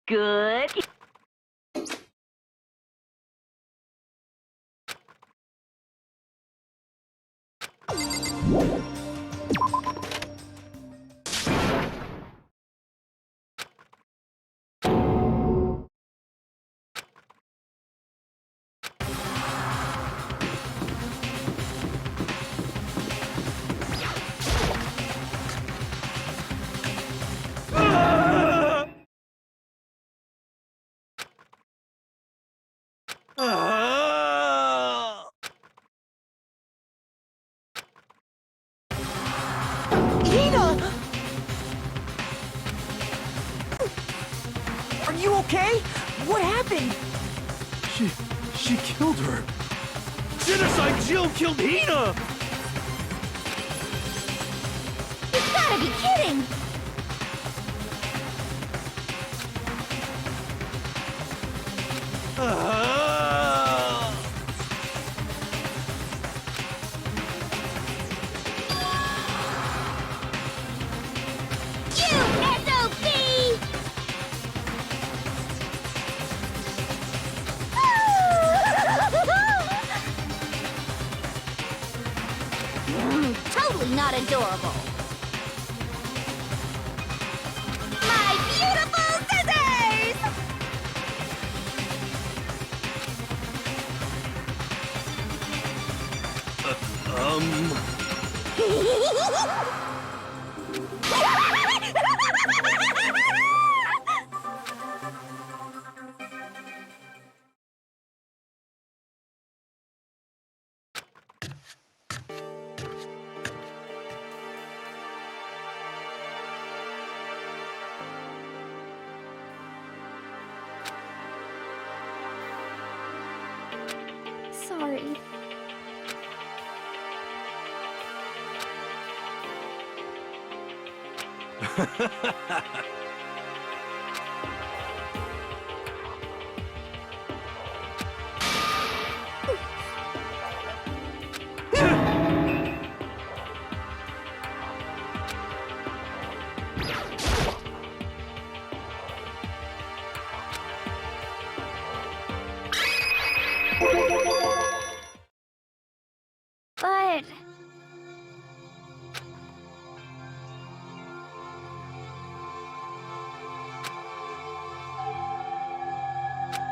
Good. Hina! Are you okay? What happened? She killed her. Genocide Jill killed Hina! You've gotta be kidding! You SOB! Totally not adorable. My beautiful scissors! Sorry. But...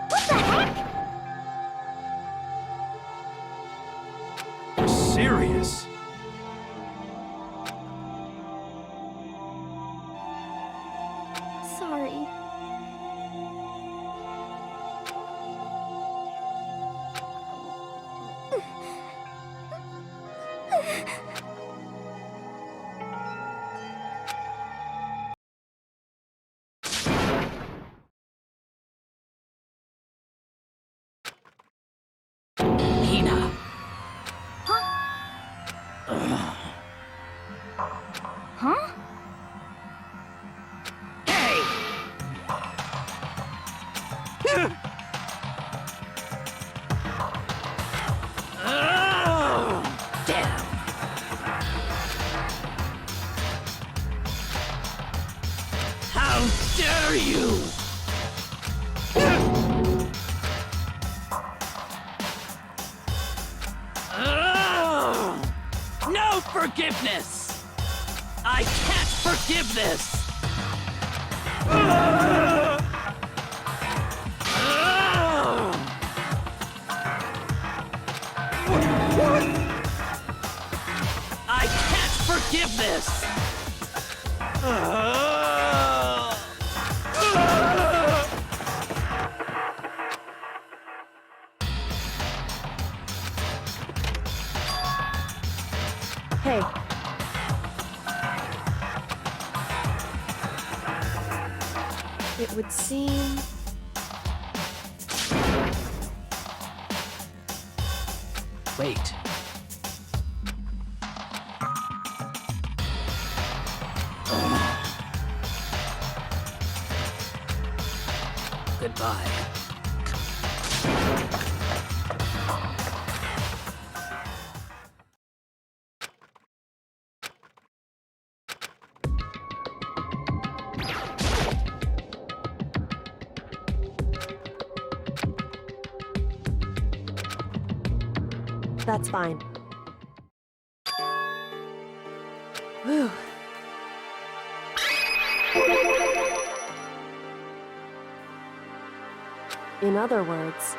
what the heck? You're serious? Sorry. Hina. Huh? Hey! Damn. How dare you! No forgiveness! I can't forgive this! I can't forgive this! Hey. It would seem... Wait. Goodbye. That's fine. Whew. In other words,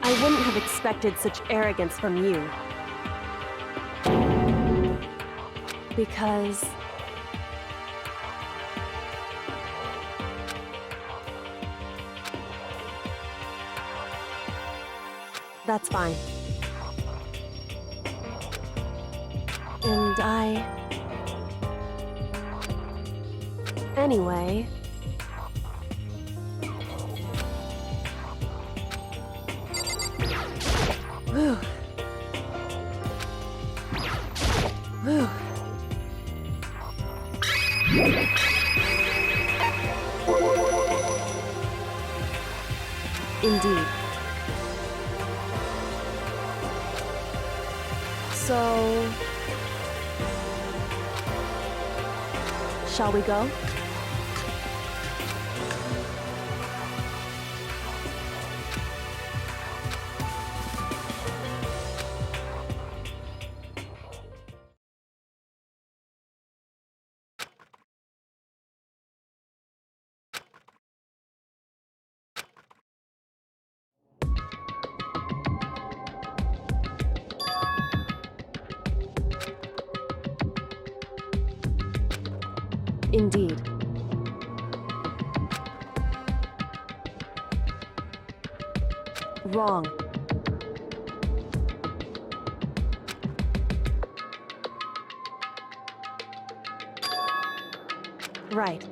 I wouldn't have expected such arrogance from you. Because that's fine. And anyway, whew. Whew. Indeed. So, shall we go? Indeed. Wrong. Right.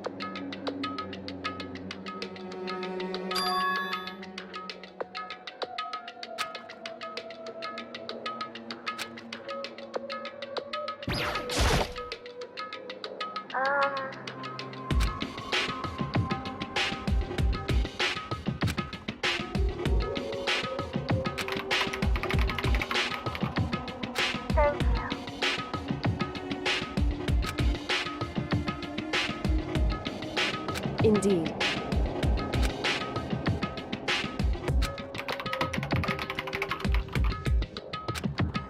Thank you. Indeed.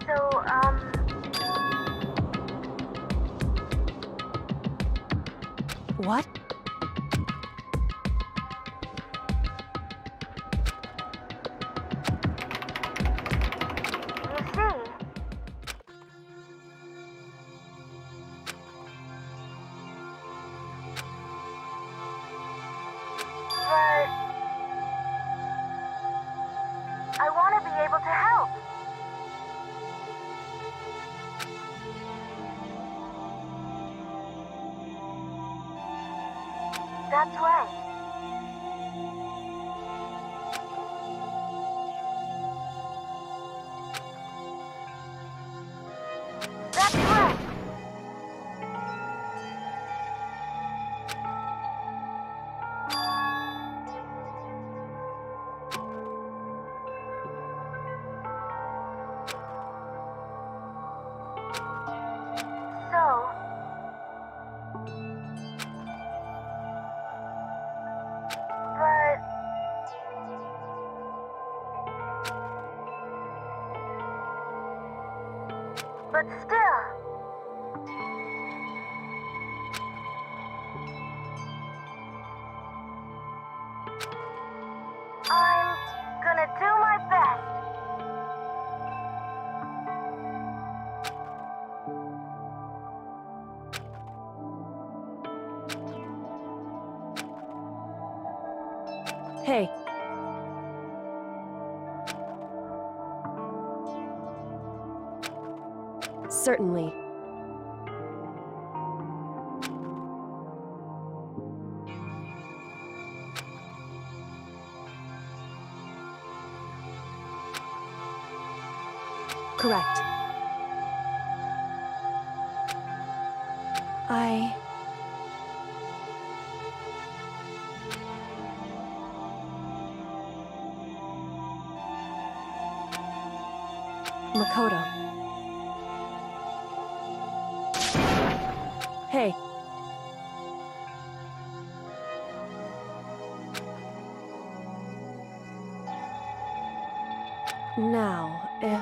So, What? you see, but I want to be able to help. That's right. That's right. So, but still, I'm gonna do my best. Hey. Certainly. Correct. Makoto. Hey. Now, if...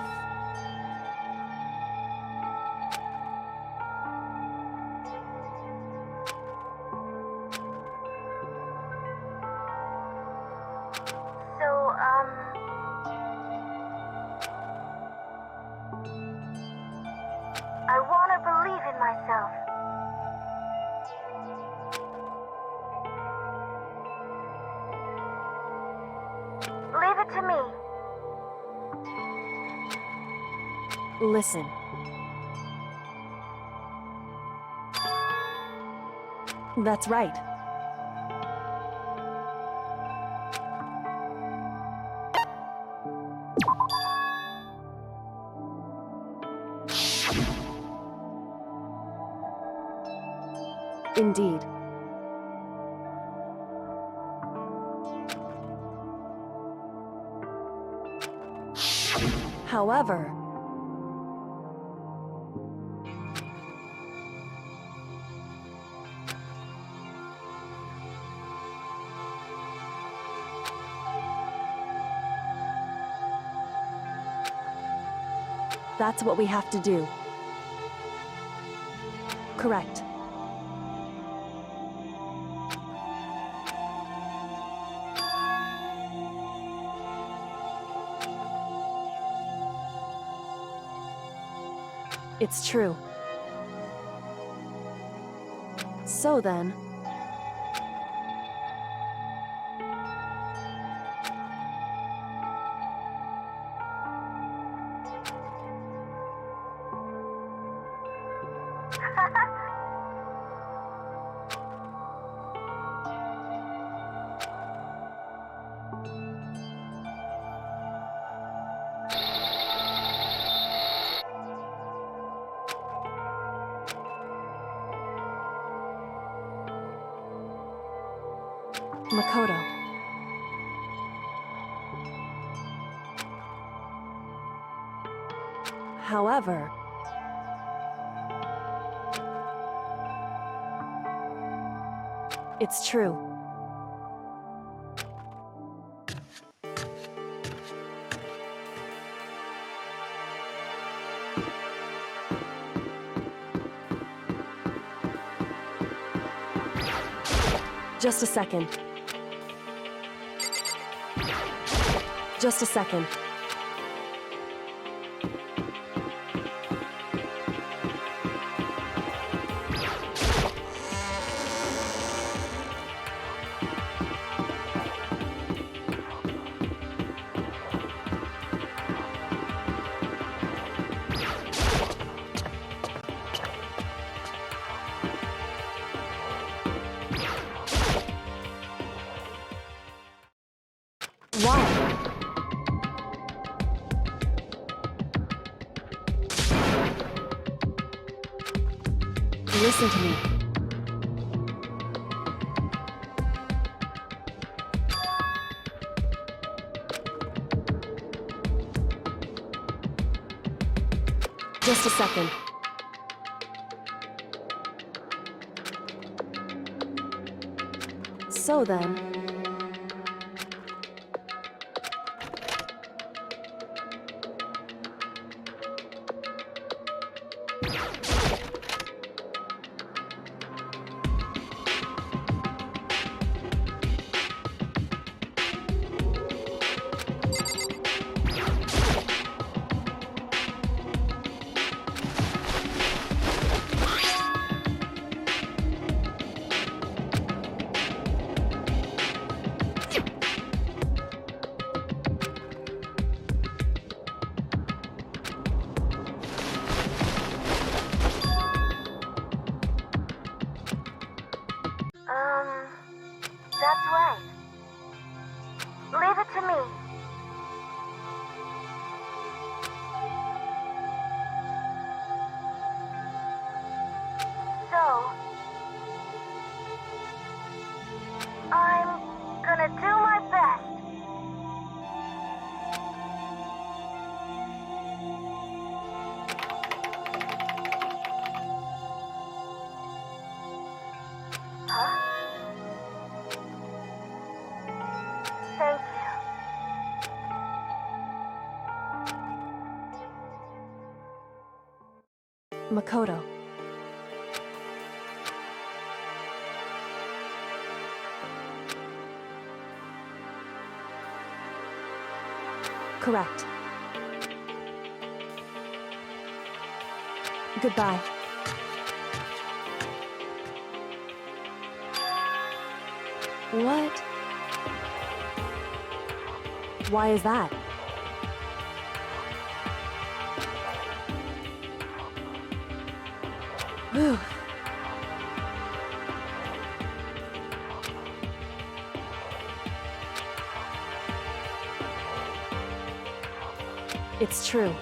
So, I want to believe in myself. Leave it to me. Listen. That's right. Indeed. However, that's what we have to do. Correct. It's true. So then... Makoto. However... It's true. Just a second. Just a second. Why? Listen to me. Just a second. So then... That's right. Leave it to me. So, I'm gonna do my best. Makoto. Correct. Goodbye. What? Why is that? Whew. It's true.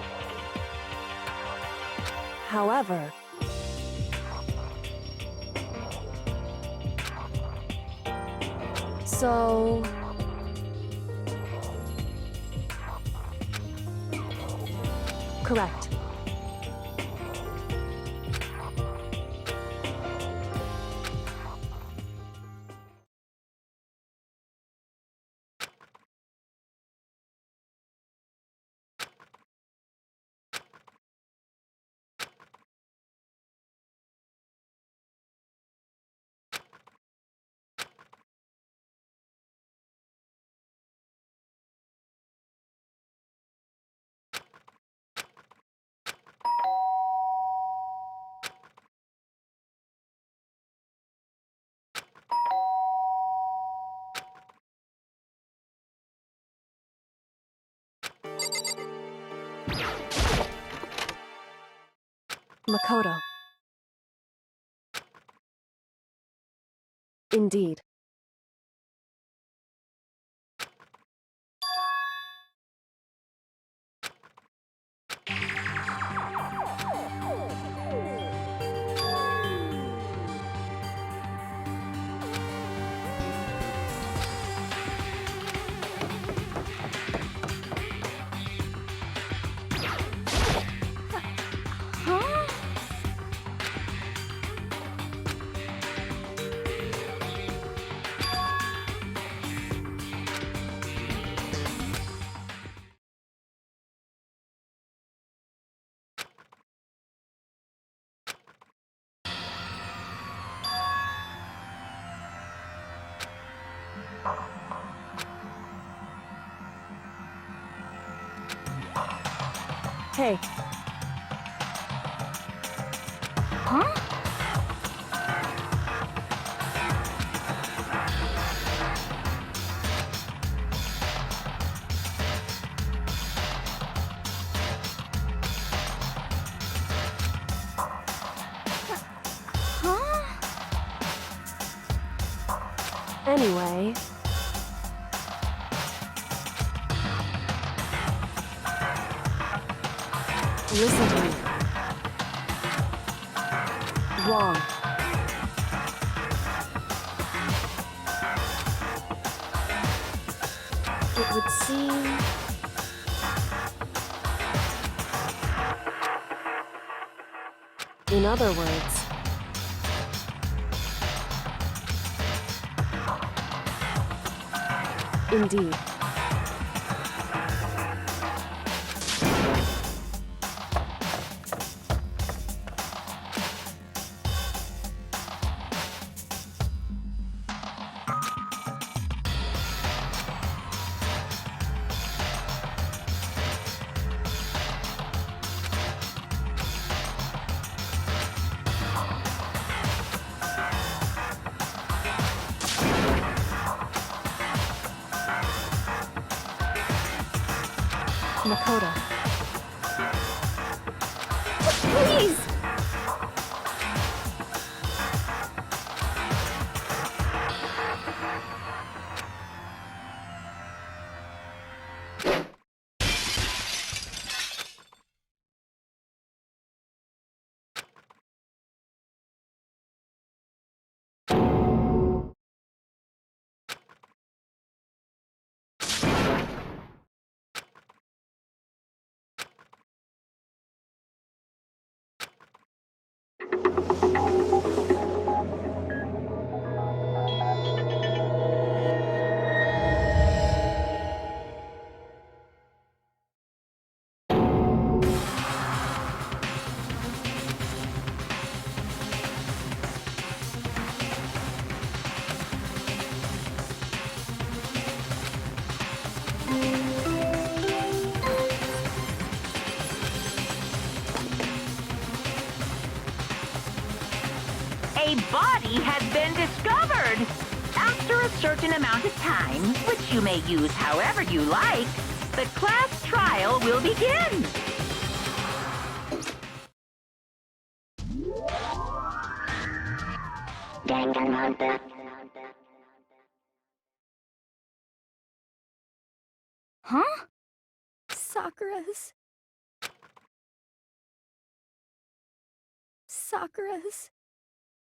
However, so... Correct. Makoto. Indeed. Hey. Huh? Anyway... Listen to me. Wrong. It would seem... In other words... Indeed. Makoto. Please! key has been discovered. After a certain amount of time, which you may use however you like, the class trial will begin. Danganronpa. Huh? Sakura's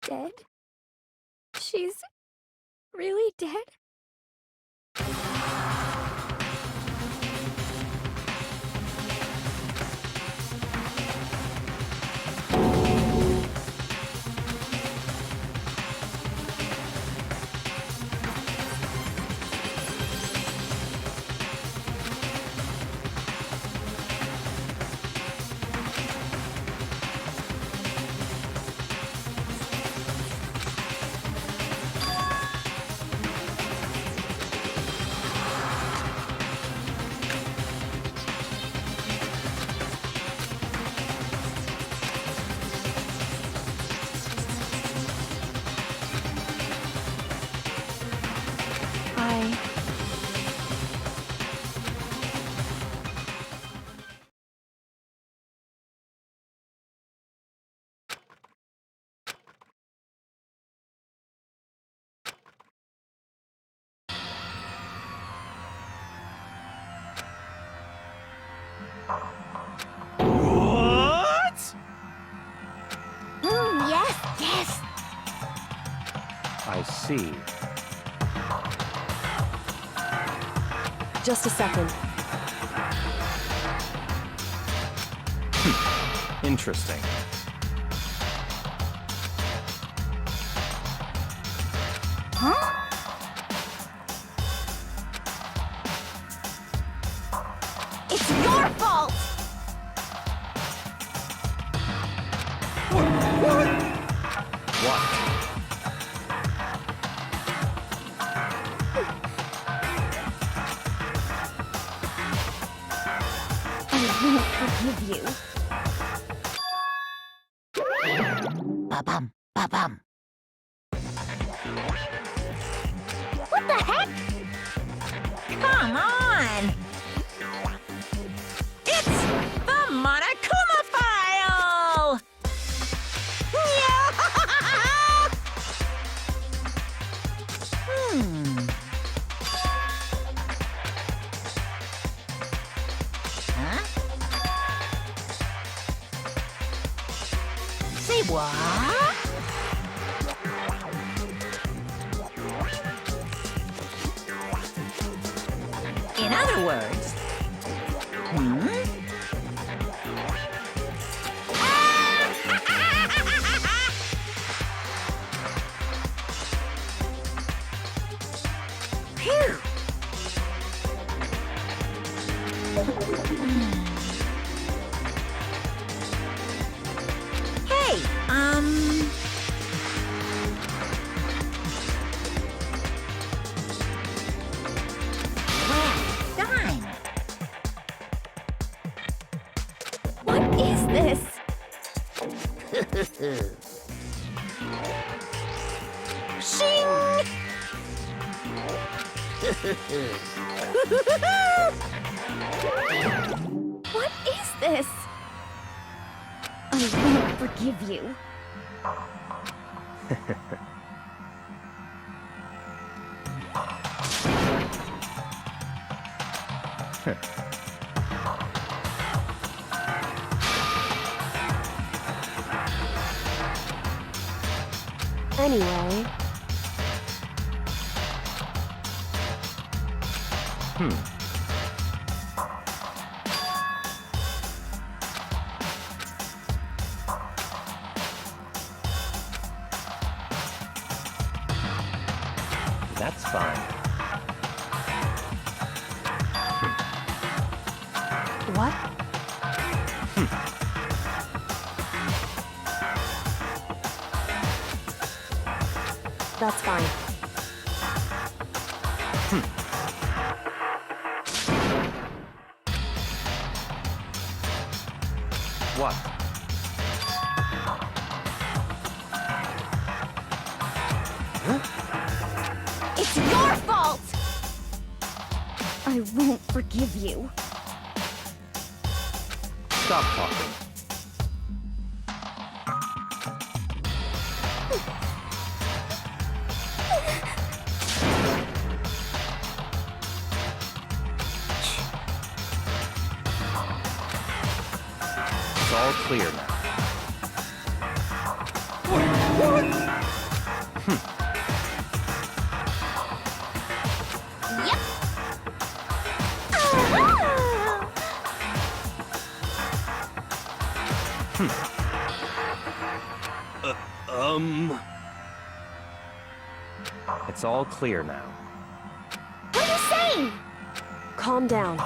dead? She's really dead? What? Yes, yes! I see. Just a second. Interesting. Huh? It's your fault! What? I won't forgive you. Ba-bum, ba-bum. What the heck? Come on! It's the Monokuma file! Yeah! Huh? Say what? In other words, Phew. Hey, well done. What is this? Shing! What is this? I won't forgive you. Anyway. That's fine. What? That's fine. What? I won't forgive you. Stop talking. It's all clear now. Yep. It's all clear now. What are you saying? Calm down.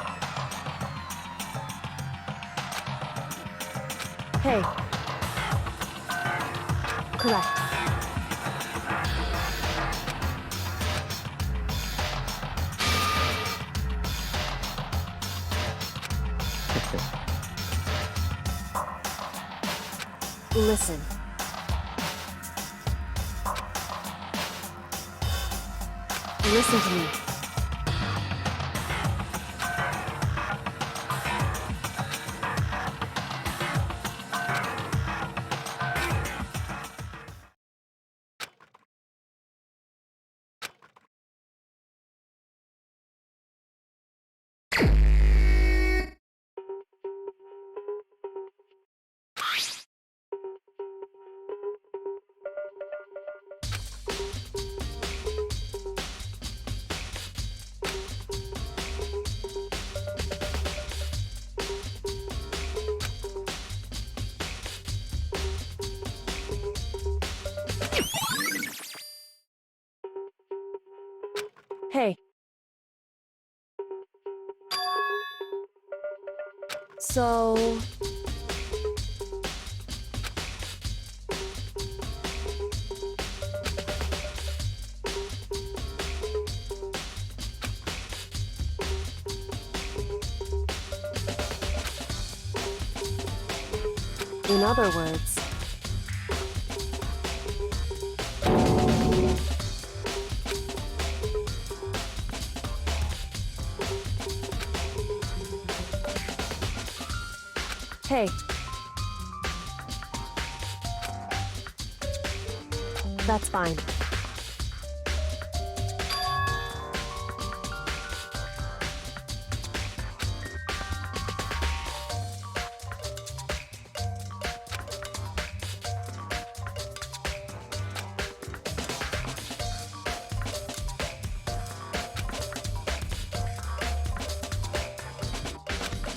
Hey. Correct. Listen. Listen to me. Hey. So... In other words... Hey. That's fine.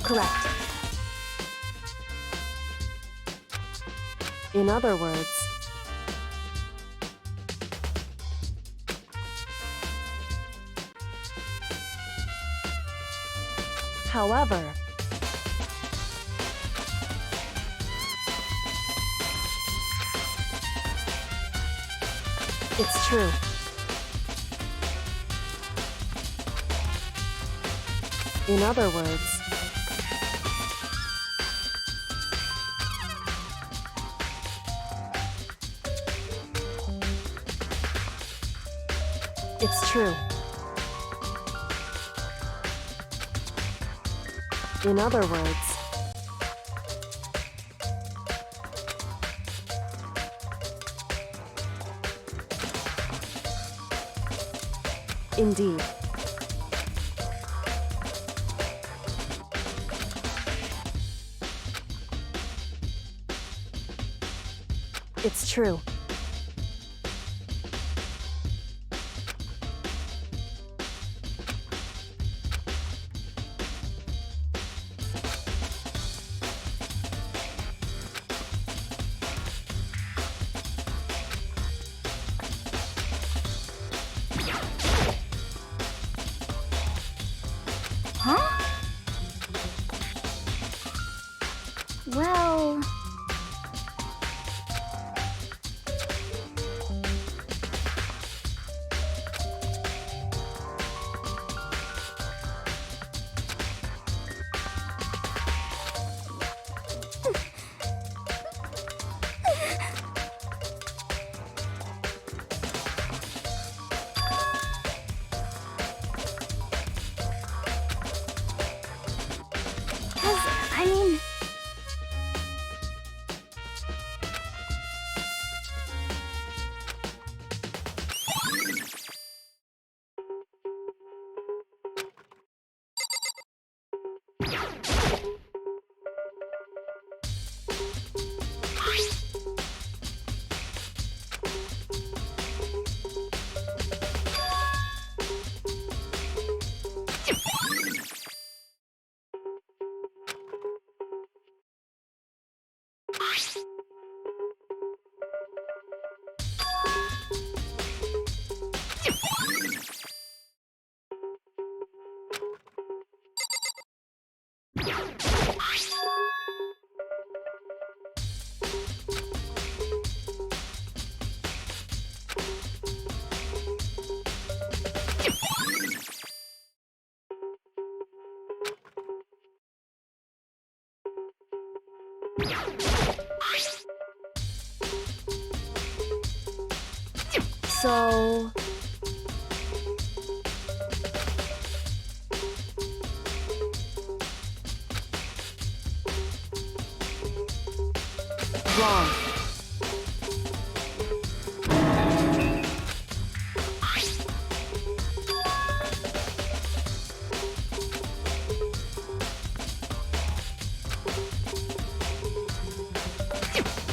Correct. In other words... However... It's true. In other words... It's true. In other words... Indeed. It's true. Huh? Well... So... wrong.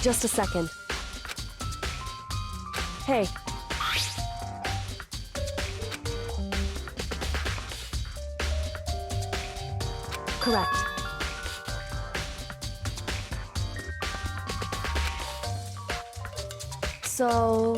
Just a second. Hey. Correct. So...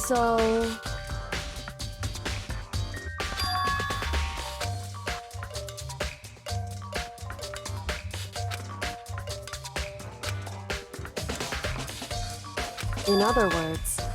So... in other words...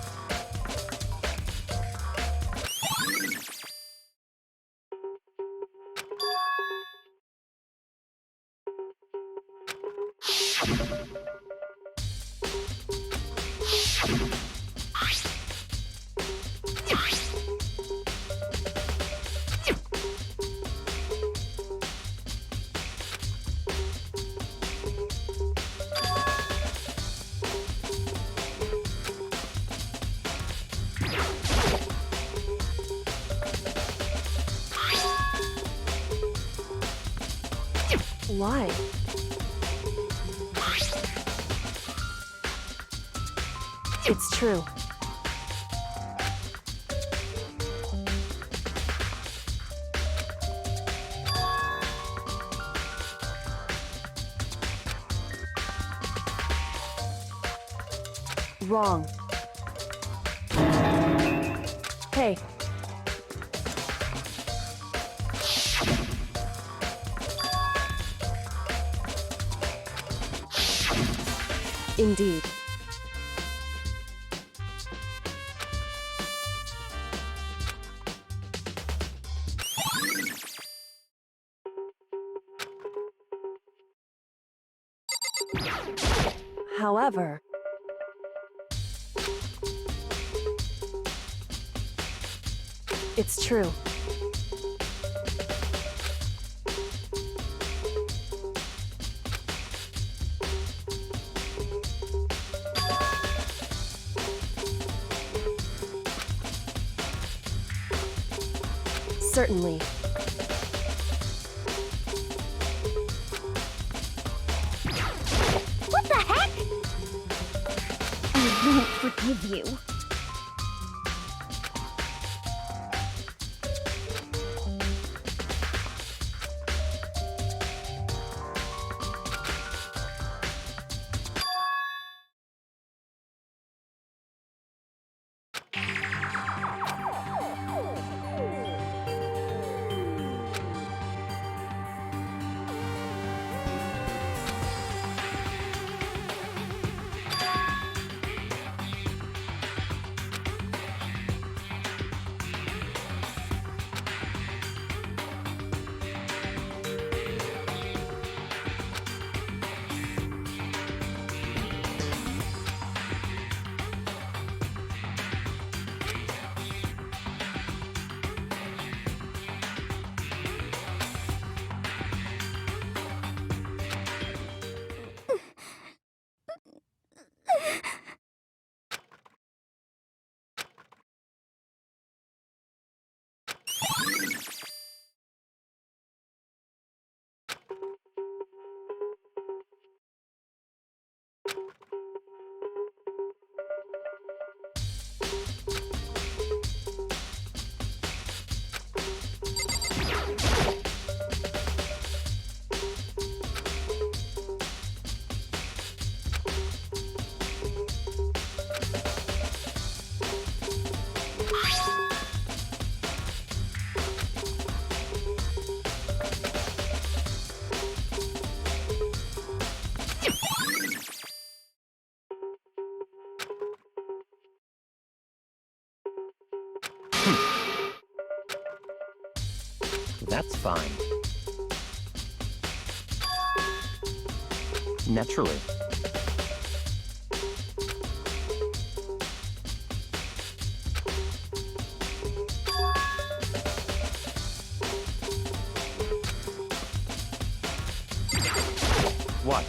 why? It's true. Wrong. Hey. Indeed. However, it's true. Certainly. What the heck? I won't forgive you. fine. Naturally. What?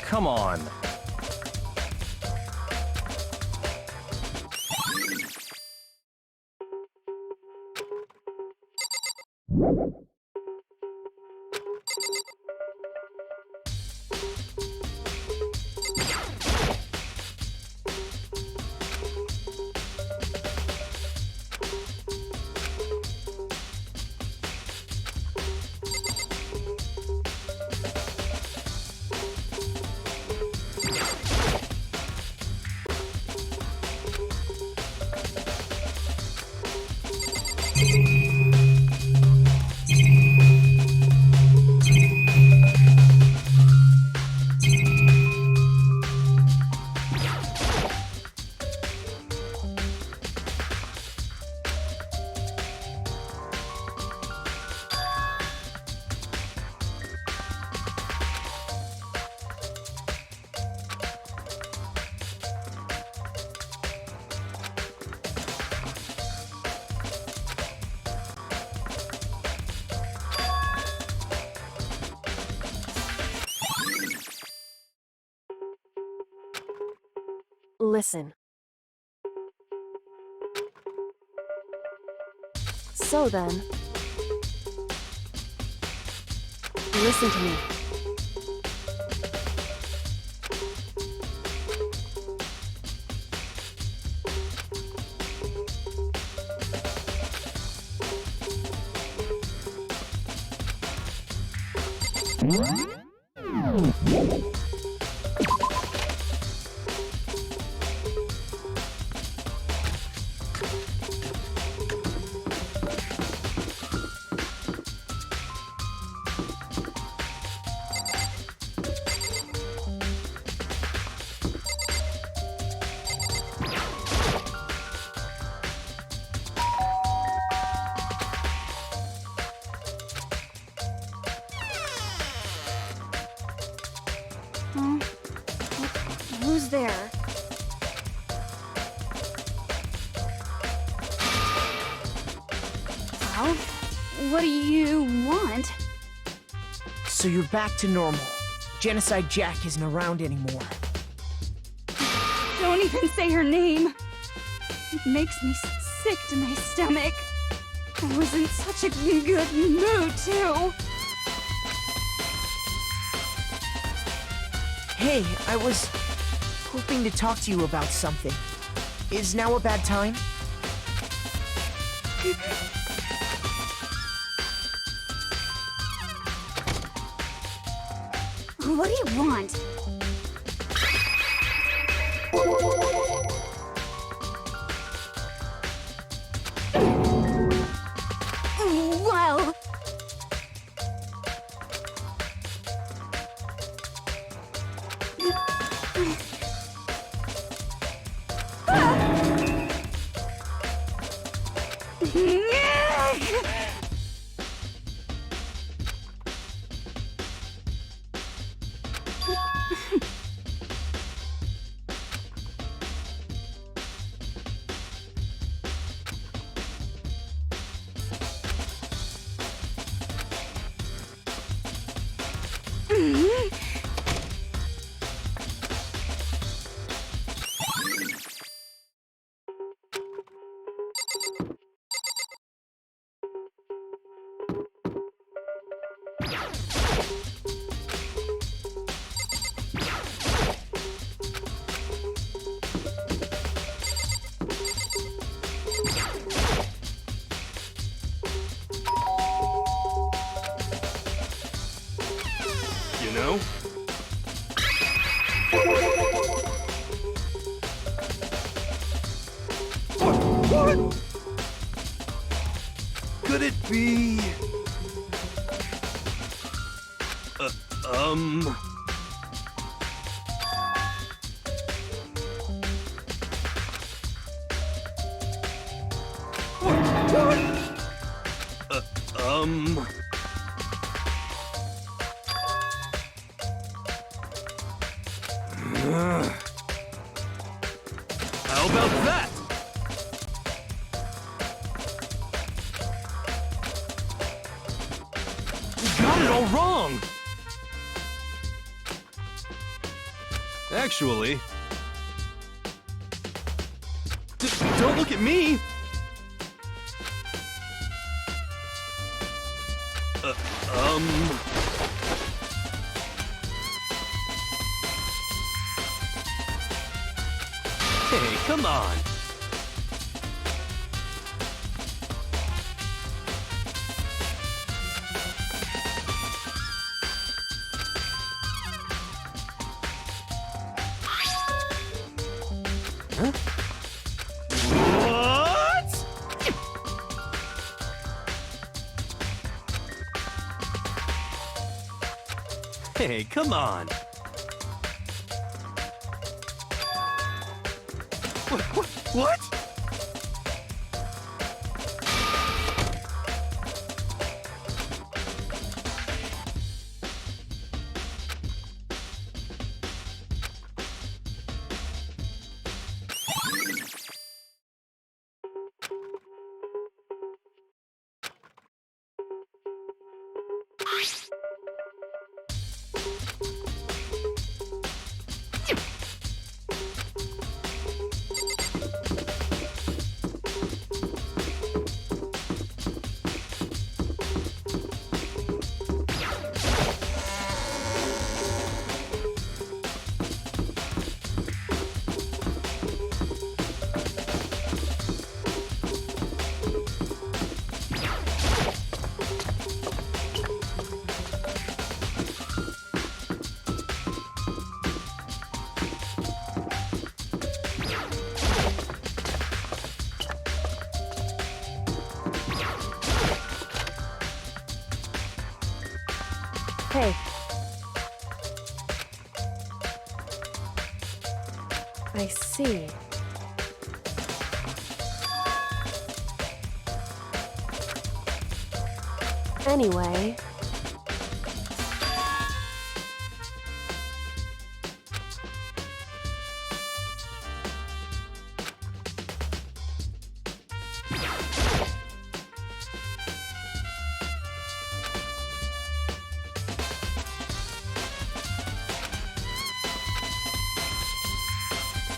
Come on. Listen. So then, listen to me. Who's there? Well, what do you want? So you're back to normal. Genocide Jack isn't around anymore. Don't even say her name. It makes me sick to my stomach. I was in such a good mood, too. Hey, I was hoping to talk to you about something. Is now a bad time? What do you want? Well... know? What? Could it be... How about that? You got it all wrong! Actually... Don't look at me! Hey, come on! Huh? What? Hey, come on! What? Hey. I see. Anyway...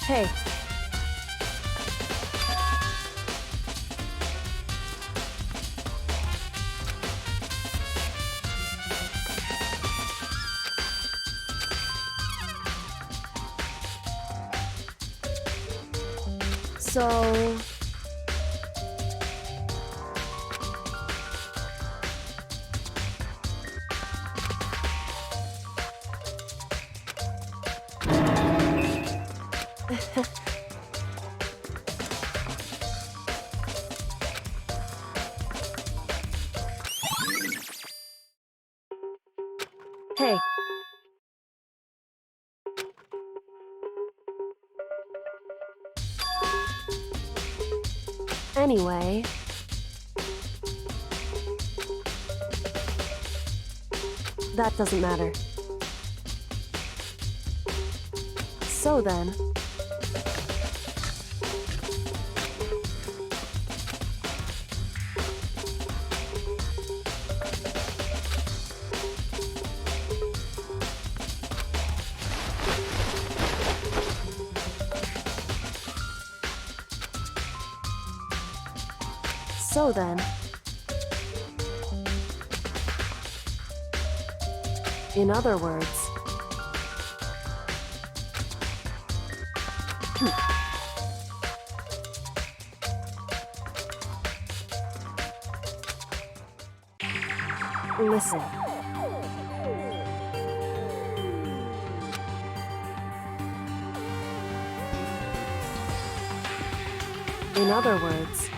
Hey. So... Hey. Anyway... That doesn't matter. So then... So then... In other words... Listen. In other words,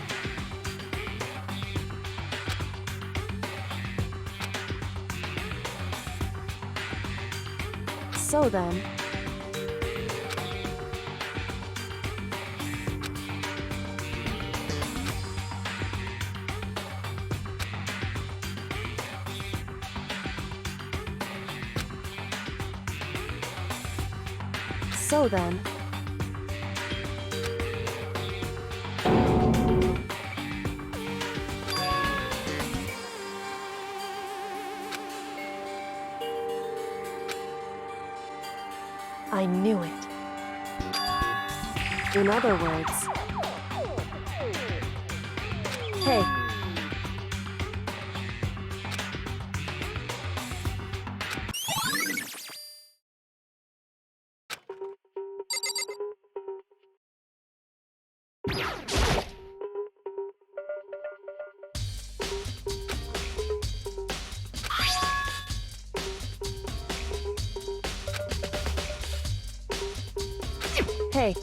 so then, so then, I knew it. In other words, hey, hey.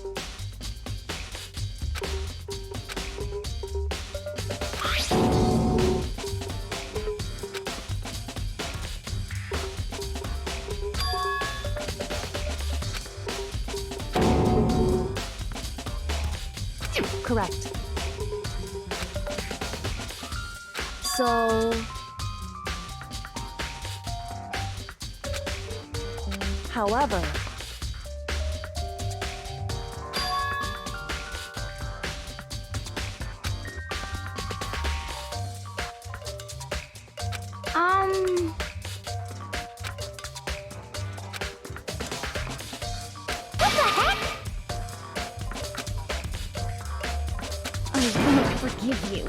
Correct. So... However... I won't forgive you.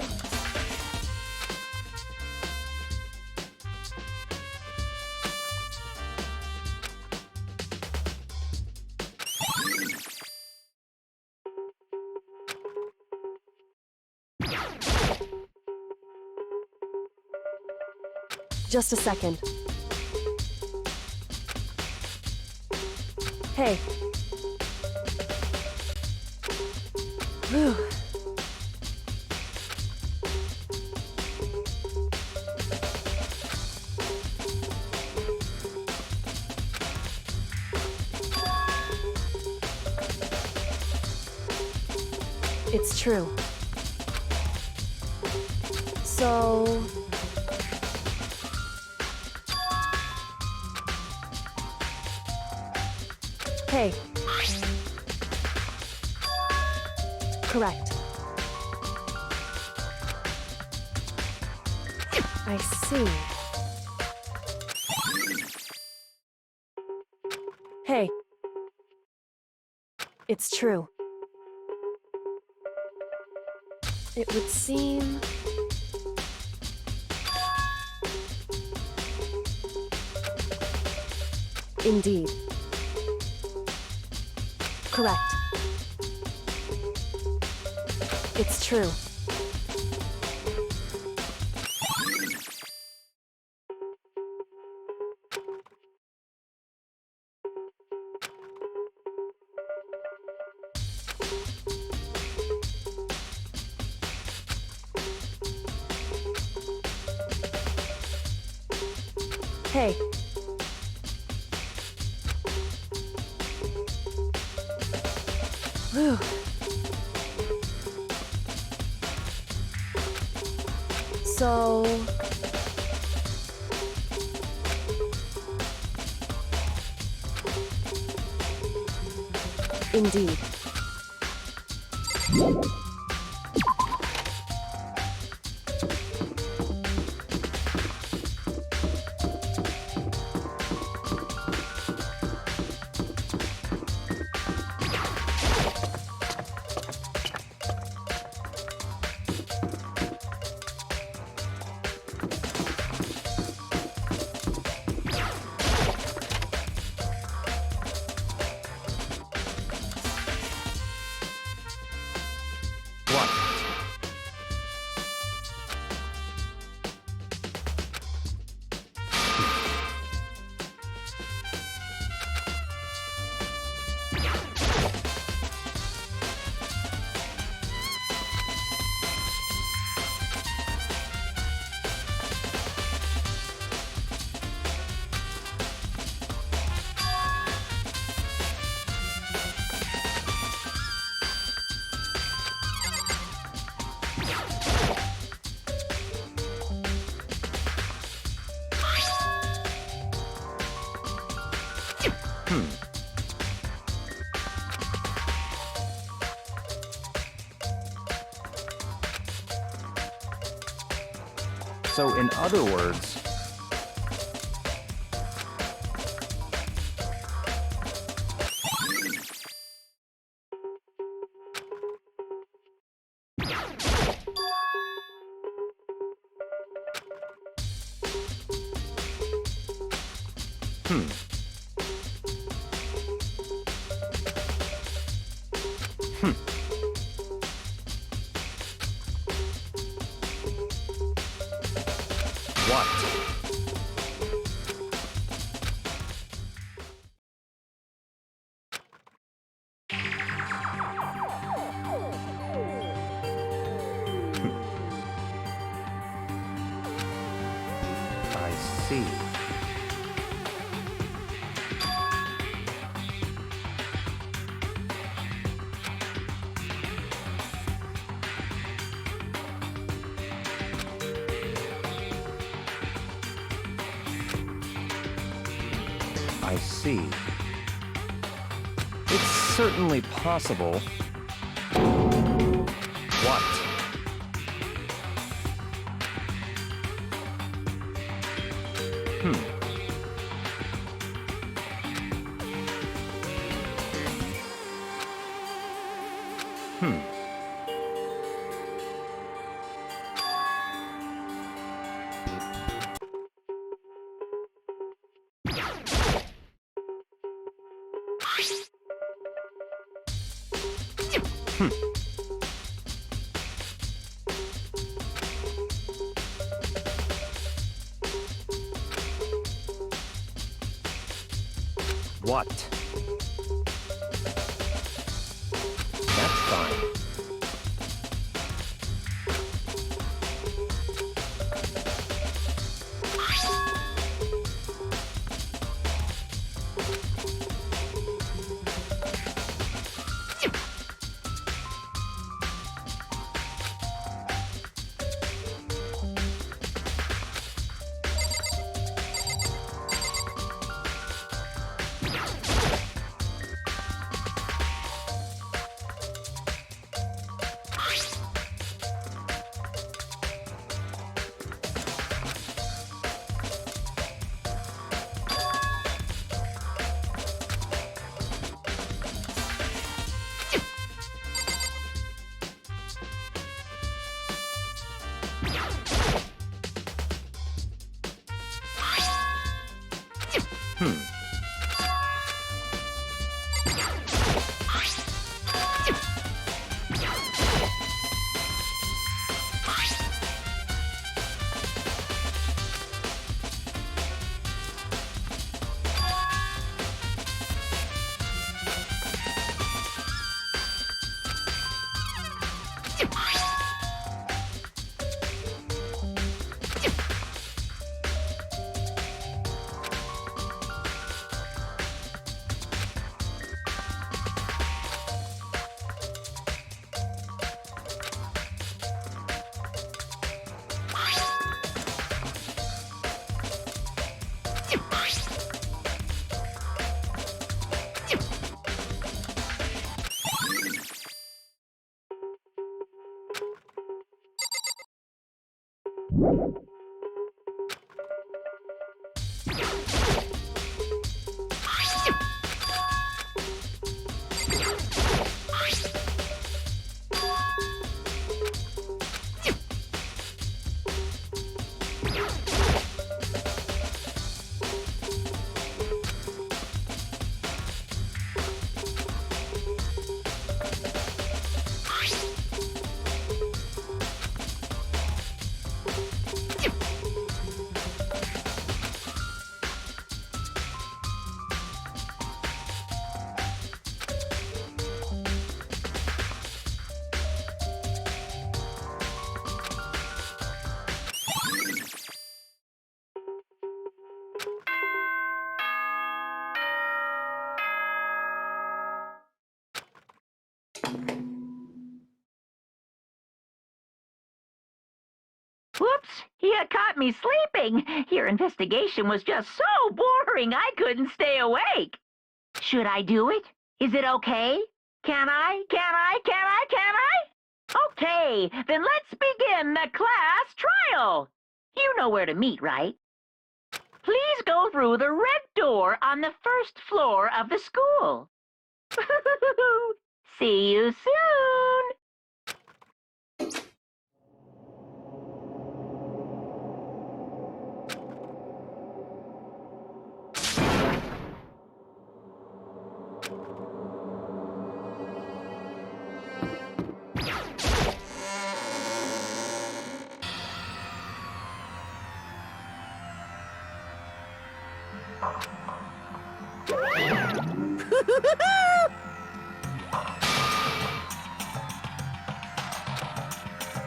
Just a second. Hey. Whew. It's true. So... Hey. Correct. I see. Hey. It's true. It would seem... Indeed. Correct. It's true. Hey. Whew. So... Indeed. So, in other words, what? I see. I see. It's certainly possible. What? What? That's fine. Whoops! You caught me sleeping. Your investigation was just so boring I couldn't stay awake. Should I do it? Is it okay? Can I? Can I? Can I? Can I? Okay, then let's begin the class trial. You know where to meet, right? Please go through the red door on the first floor of the school. See you soon.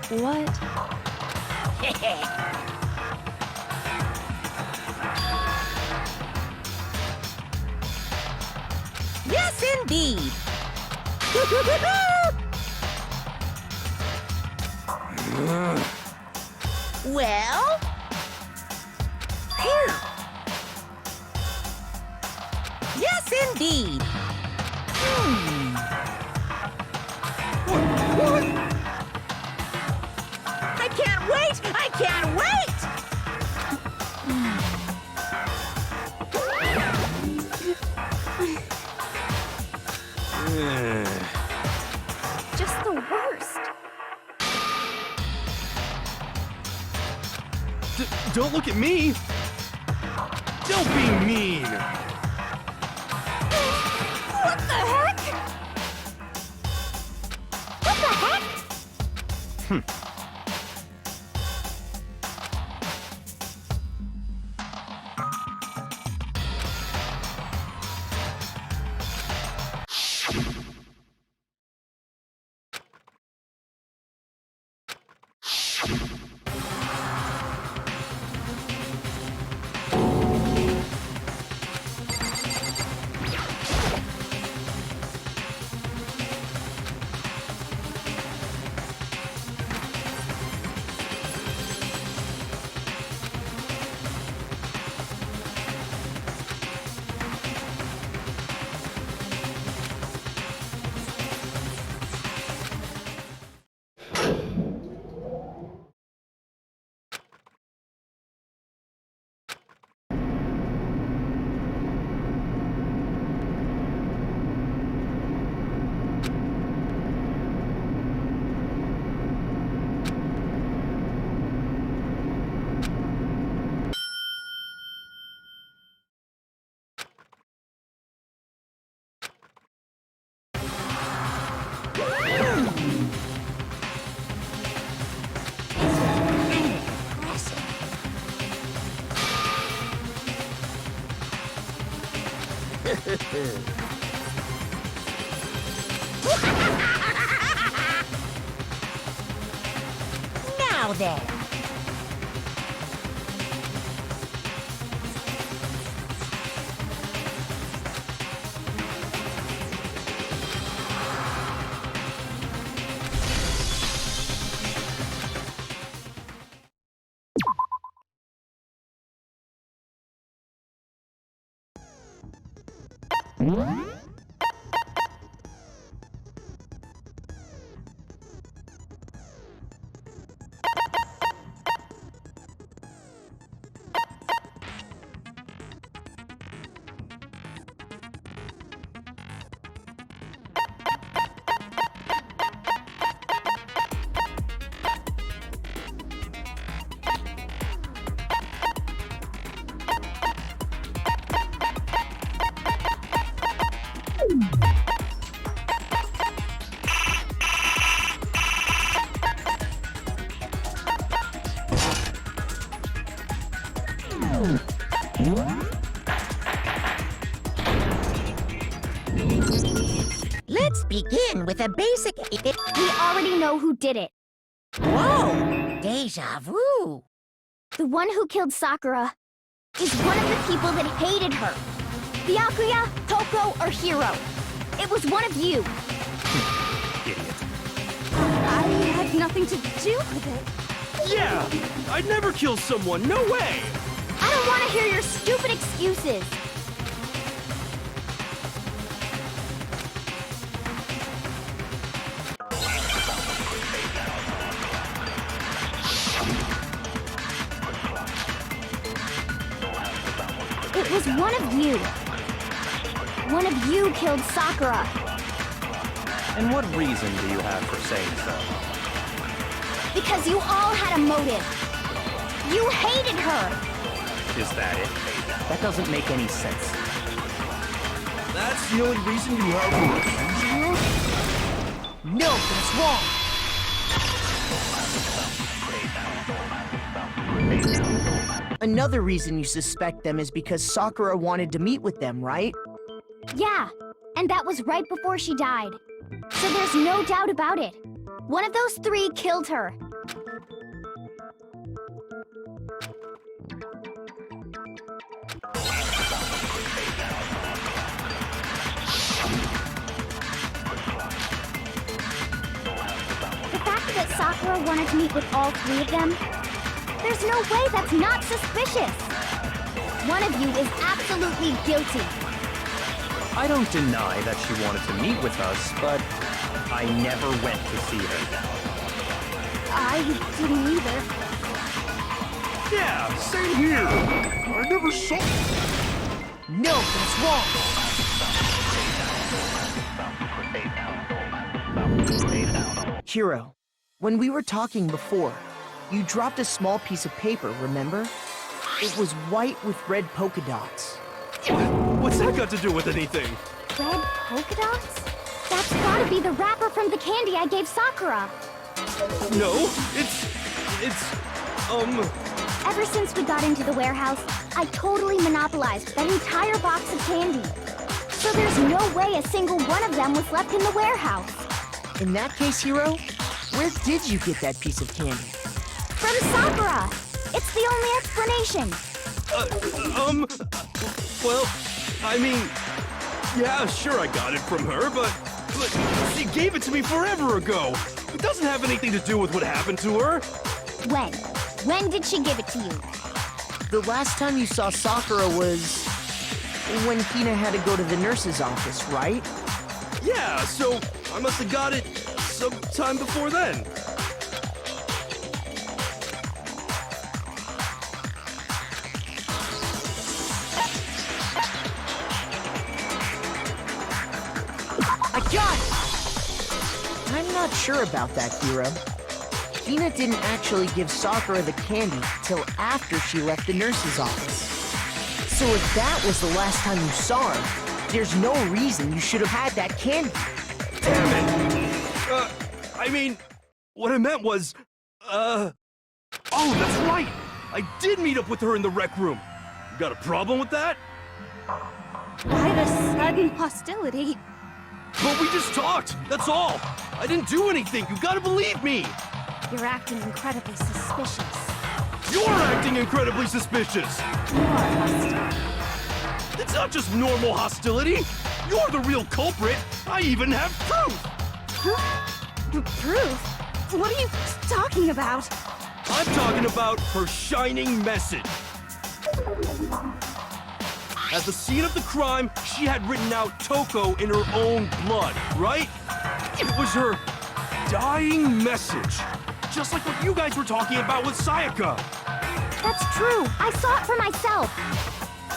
what? Yes, indeed. Well? Phew. Yes, indeed. I can't wait! I can't wait! Just the worst. Don't look at me! Don't be mean! What the heck? What the heck? Now then. Let's begin with a basic... We already know who did it. Whoa! Deja vu! The one who killed Sakura is one of the people that hated her. Byakuya, Toko, or Hiro. It was one of you. Idiot. I had nothing to do with it. Yeah! I'd never kill someone, no way! I don't want to hear your stupid excuses. It was one of you. One of you killed Sakura. And what reason do you have for saying so? Because you all had a motive. You hated her. Is that it? That doesn't make any sense. That's the only reason you have to accuse her? No, that's wrong. Another reason you suspect them is because Sakura wanted to meet with them, right? Yeah, and that was right before she died. So there's no doubt about it. One of those three killed her. The fact that Sakura wanted to meet with all three of them, there's no way that's not suspicious. One of you is absolutely guilty. I don't deny that she wanted to meet with us, but I never went to see her. I didn't either. Yeah, same here. I never saw... No, that's wrong. Hiro, when we were talking before, you dropped a small piece of paper, remember? It was white with red polka dots. What's that got to do with anything? Red polka dots? That's gotta be the wrapper from the candy I gave Sakura. No, Ever since we got into the warehouse, I totally monopolized that entire box of candy. So there's no way a single one of them was left in the warehouse. In that case, Hiro, where did you get that piece of candy? From Sakura! It's the only explanation. well, I mean, yeah, sure I got it from her, but she gave it to me forever ago. It doesn't have anything to do with what happened to her. When? When did she give it to you? The last time you saw Sakura was when Hina had to go to the nurse's office, right? Yeah, so I must have got it sometime before then. I got it! I'm not sure about that, Hiro. Hina didn't actually give Sakura the candy till after she left the nurse's office. So if that was the last time you saw her, there's no reason you should have had that candy. Damn it! I mean, what I meant was, oh, that's right! I did meet up with her in the rec room. You got a problem with that? Why the sudden hostility? But we just talked, that's all! I didn't do anything, you gotta believe me! You're acting incredibly suspicious. You're acting incredibly suspicious! You are hostile. It's not just normal hostility! You're the real culprit! I even have proof! Huh? Proof? What are you talking about? I'm talking about her shining message. At the scene of the crime, she had written out Toko in her own blood, right? It was her dying message. Just like what you guys were talking about with Sayaka. That's true. I saw it for myself.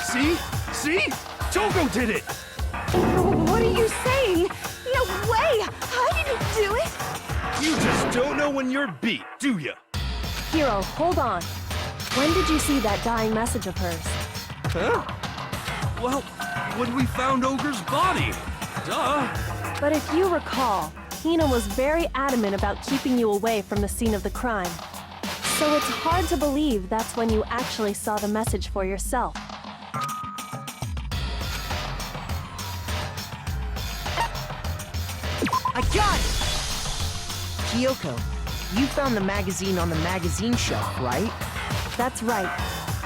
See? See? Toko did it! What are you saying? No way! I didn't do it! You just don't know when you're beat, do ya? Hiro, hold on. When did you see that dying message of hers? Huh? Well, when we found Ogre's body. Duh. But if you recall, Hina was very adamant about keeping you away from the scene of the crime. So it's hard to believe that's when you actually saw the message for yourself. I got it! Kyoko, you found the magazine on the magazine shelf, right? That's right.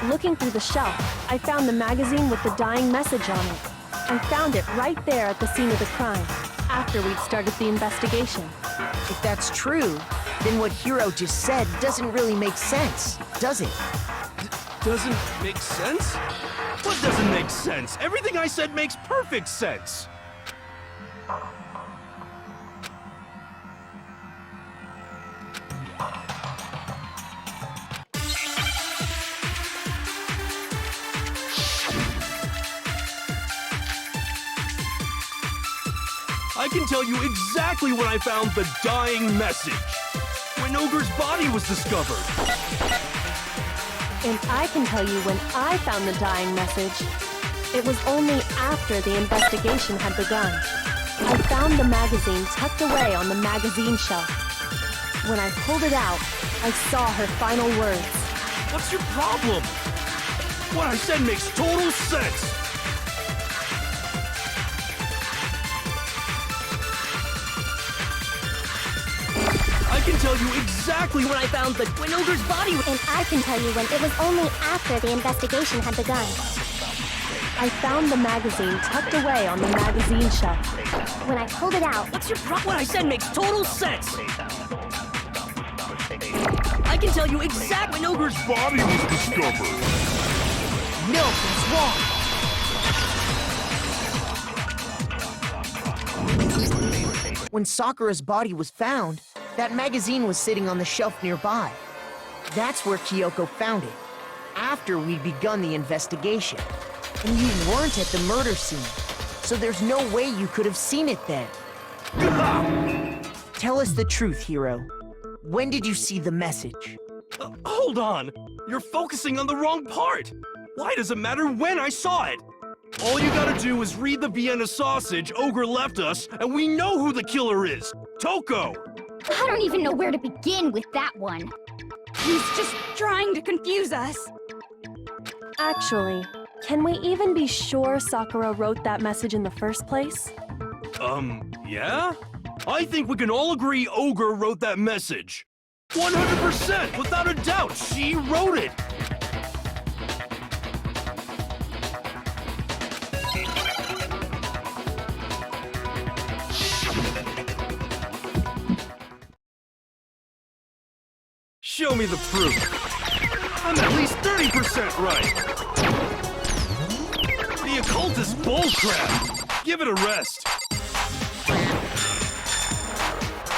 Looking through the shelf, I found the magazine with the dying message on it. I found it right there at the scene of the crime, after we'd started the investigation. If that's true, then what Hiro just said doesn't really make sense, does it? Doesn't make sense? What doesn't make sense? Everything I said makes perfect sense. I can tell you exactly when I found the dying message. When Ogre's body was discovered. And I can tell you when I found the dying message. It was only after the investigation had begun. I found the magazine tucked away on the magazine shelf. When I pulled it out, I saw her final words. What's your problem? What I said makes total sense. I can tell you exactly when I found when Ogre's body was... And I can tell you when it was only after the investigation had begun. I found the magazine tucked away on the magazine shelf. When I pulled it out, What's your problem? What I said makes total sense. I can tell you exactly when Ogre's body was discovered. milk and swamp. When Sakura's body was found, that magazine was sitting on the shelf nearby. That's where Kyoko found it, after we'd begun the investigation. And you weren't at the murder scene, so there's no way you could have seen it then. Tell us the truth, Hiro. When did you see the message? Hold on. You're focusing on the wrong part. Why does it matter when I saw it? All you gotta do is read the Vienna sausage Ogre left us, and we know who the killer is. Toko! I don't even know where to begin with that one. He's just trying to confuse us. Actually, can we even be sure Sakura wrote that message in the first place? Yeah? I think we can all agree Ogre wrote that message. 100%, without a doubt, she wrote it. Show me the proof. I'm at least 30% right. The occultist bullcrap. Give it a rest.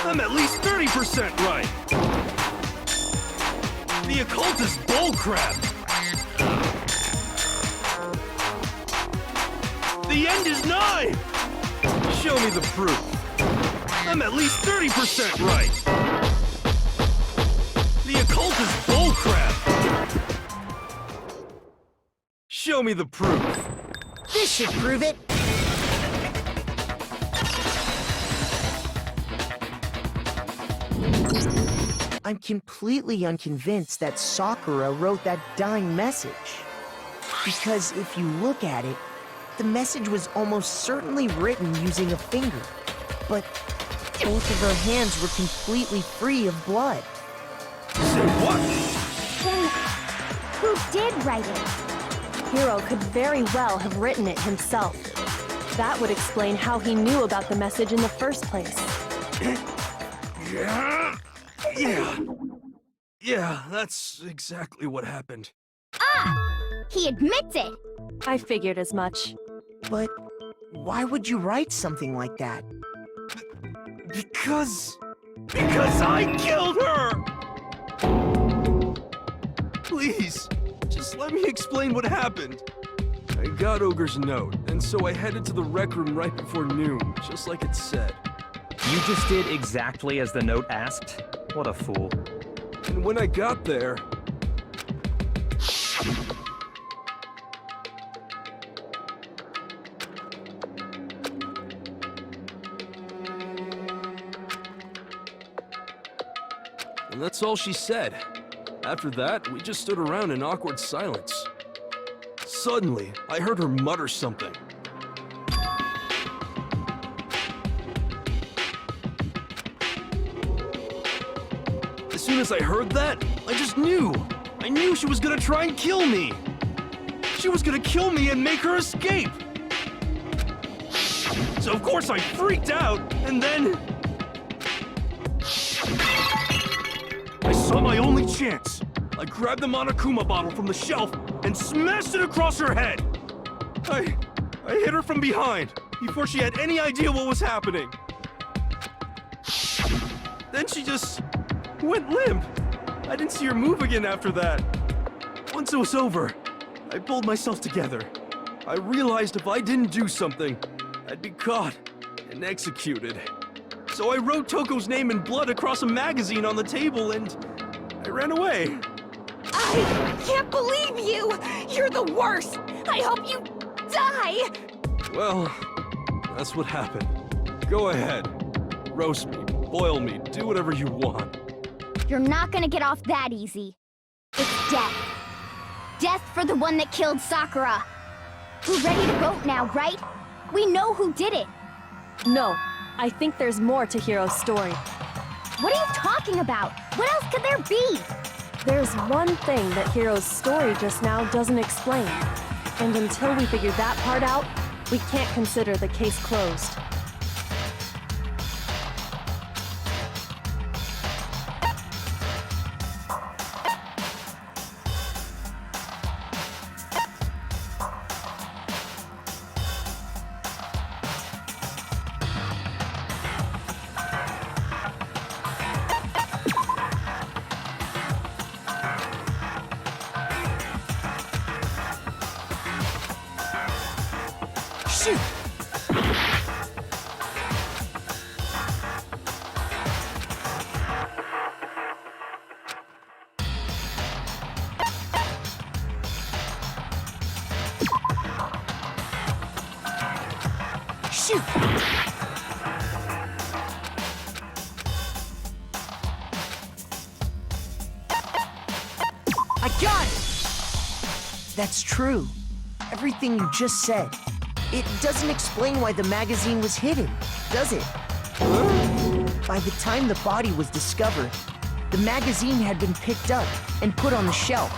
I'm at least 30% right. The occultist bullcrap. The end is nigh. Show me the proof. I'm at least 30% right. The occultist bullcrap. Show me the proof. This should prove it. I'm completely unconvinced that Sakura wrote that dying message. Because if you look at it, the message was almost certainly written using a finger. But both of her hands were completely free of blood. Say what? then who did write it? Hiro could very well have written it himself. That would explain how he knew about the message in the first place. Yeah, that's exactly what happened. He admits it! I figured as much. But why would you write something like that? Because I killed her! Please, just let me explain what happened. I got Ogre's note, and so I headed to the rec room right before noon, just like it said. You just did exactly as the note asked? What a fool. And when I got there... And that's all she said. After that, we just stood around in awkward silence. Suddenly, I heard her mutter something. As soon as I heard that, I just knew. I knew she was gonna try and kill me. She was gonna kill me and make her escape. So of course I freaked out, and then... I saw my only chance. I grabbed the Monokuma bottle from the shelf and smashed it across her head. I hit her from behind before she had any idea what was happening. Then she just went limp. I didn't see her move again after that. Once it was over, I pulled myself together. I realized if I didn't do something, I'd be caught and executed. So I wrote Toko's name in blood across a magazine on the table and I ran away. I can't believe you! You're the worst! I hope you die! Well, that's what happened. Go ahead. Roast me, boil me, do whatever you want. You're not gonna get off that easy. It's death. Death for the one that killed Sakura. We're ready to vote now, right? We know who did it. No, I think there's more to Hiro's story. What are you talking about? What else could there be? There's one thing that Hiro's story just now doesn't explain. And until we figure that part out, we can't consider the case closed. Shoot! Shoot! I got it! That's true. Everything you just said. It doesn't explain why the magazine was hidden, does it? By the time the body was discovered, the magazine had been picked up and put on the shelf.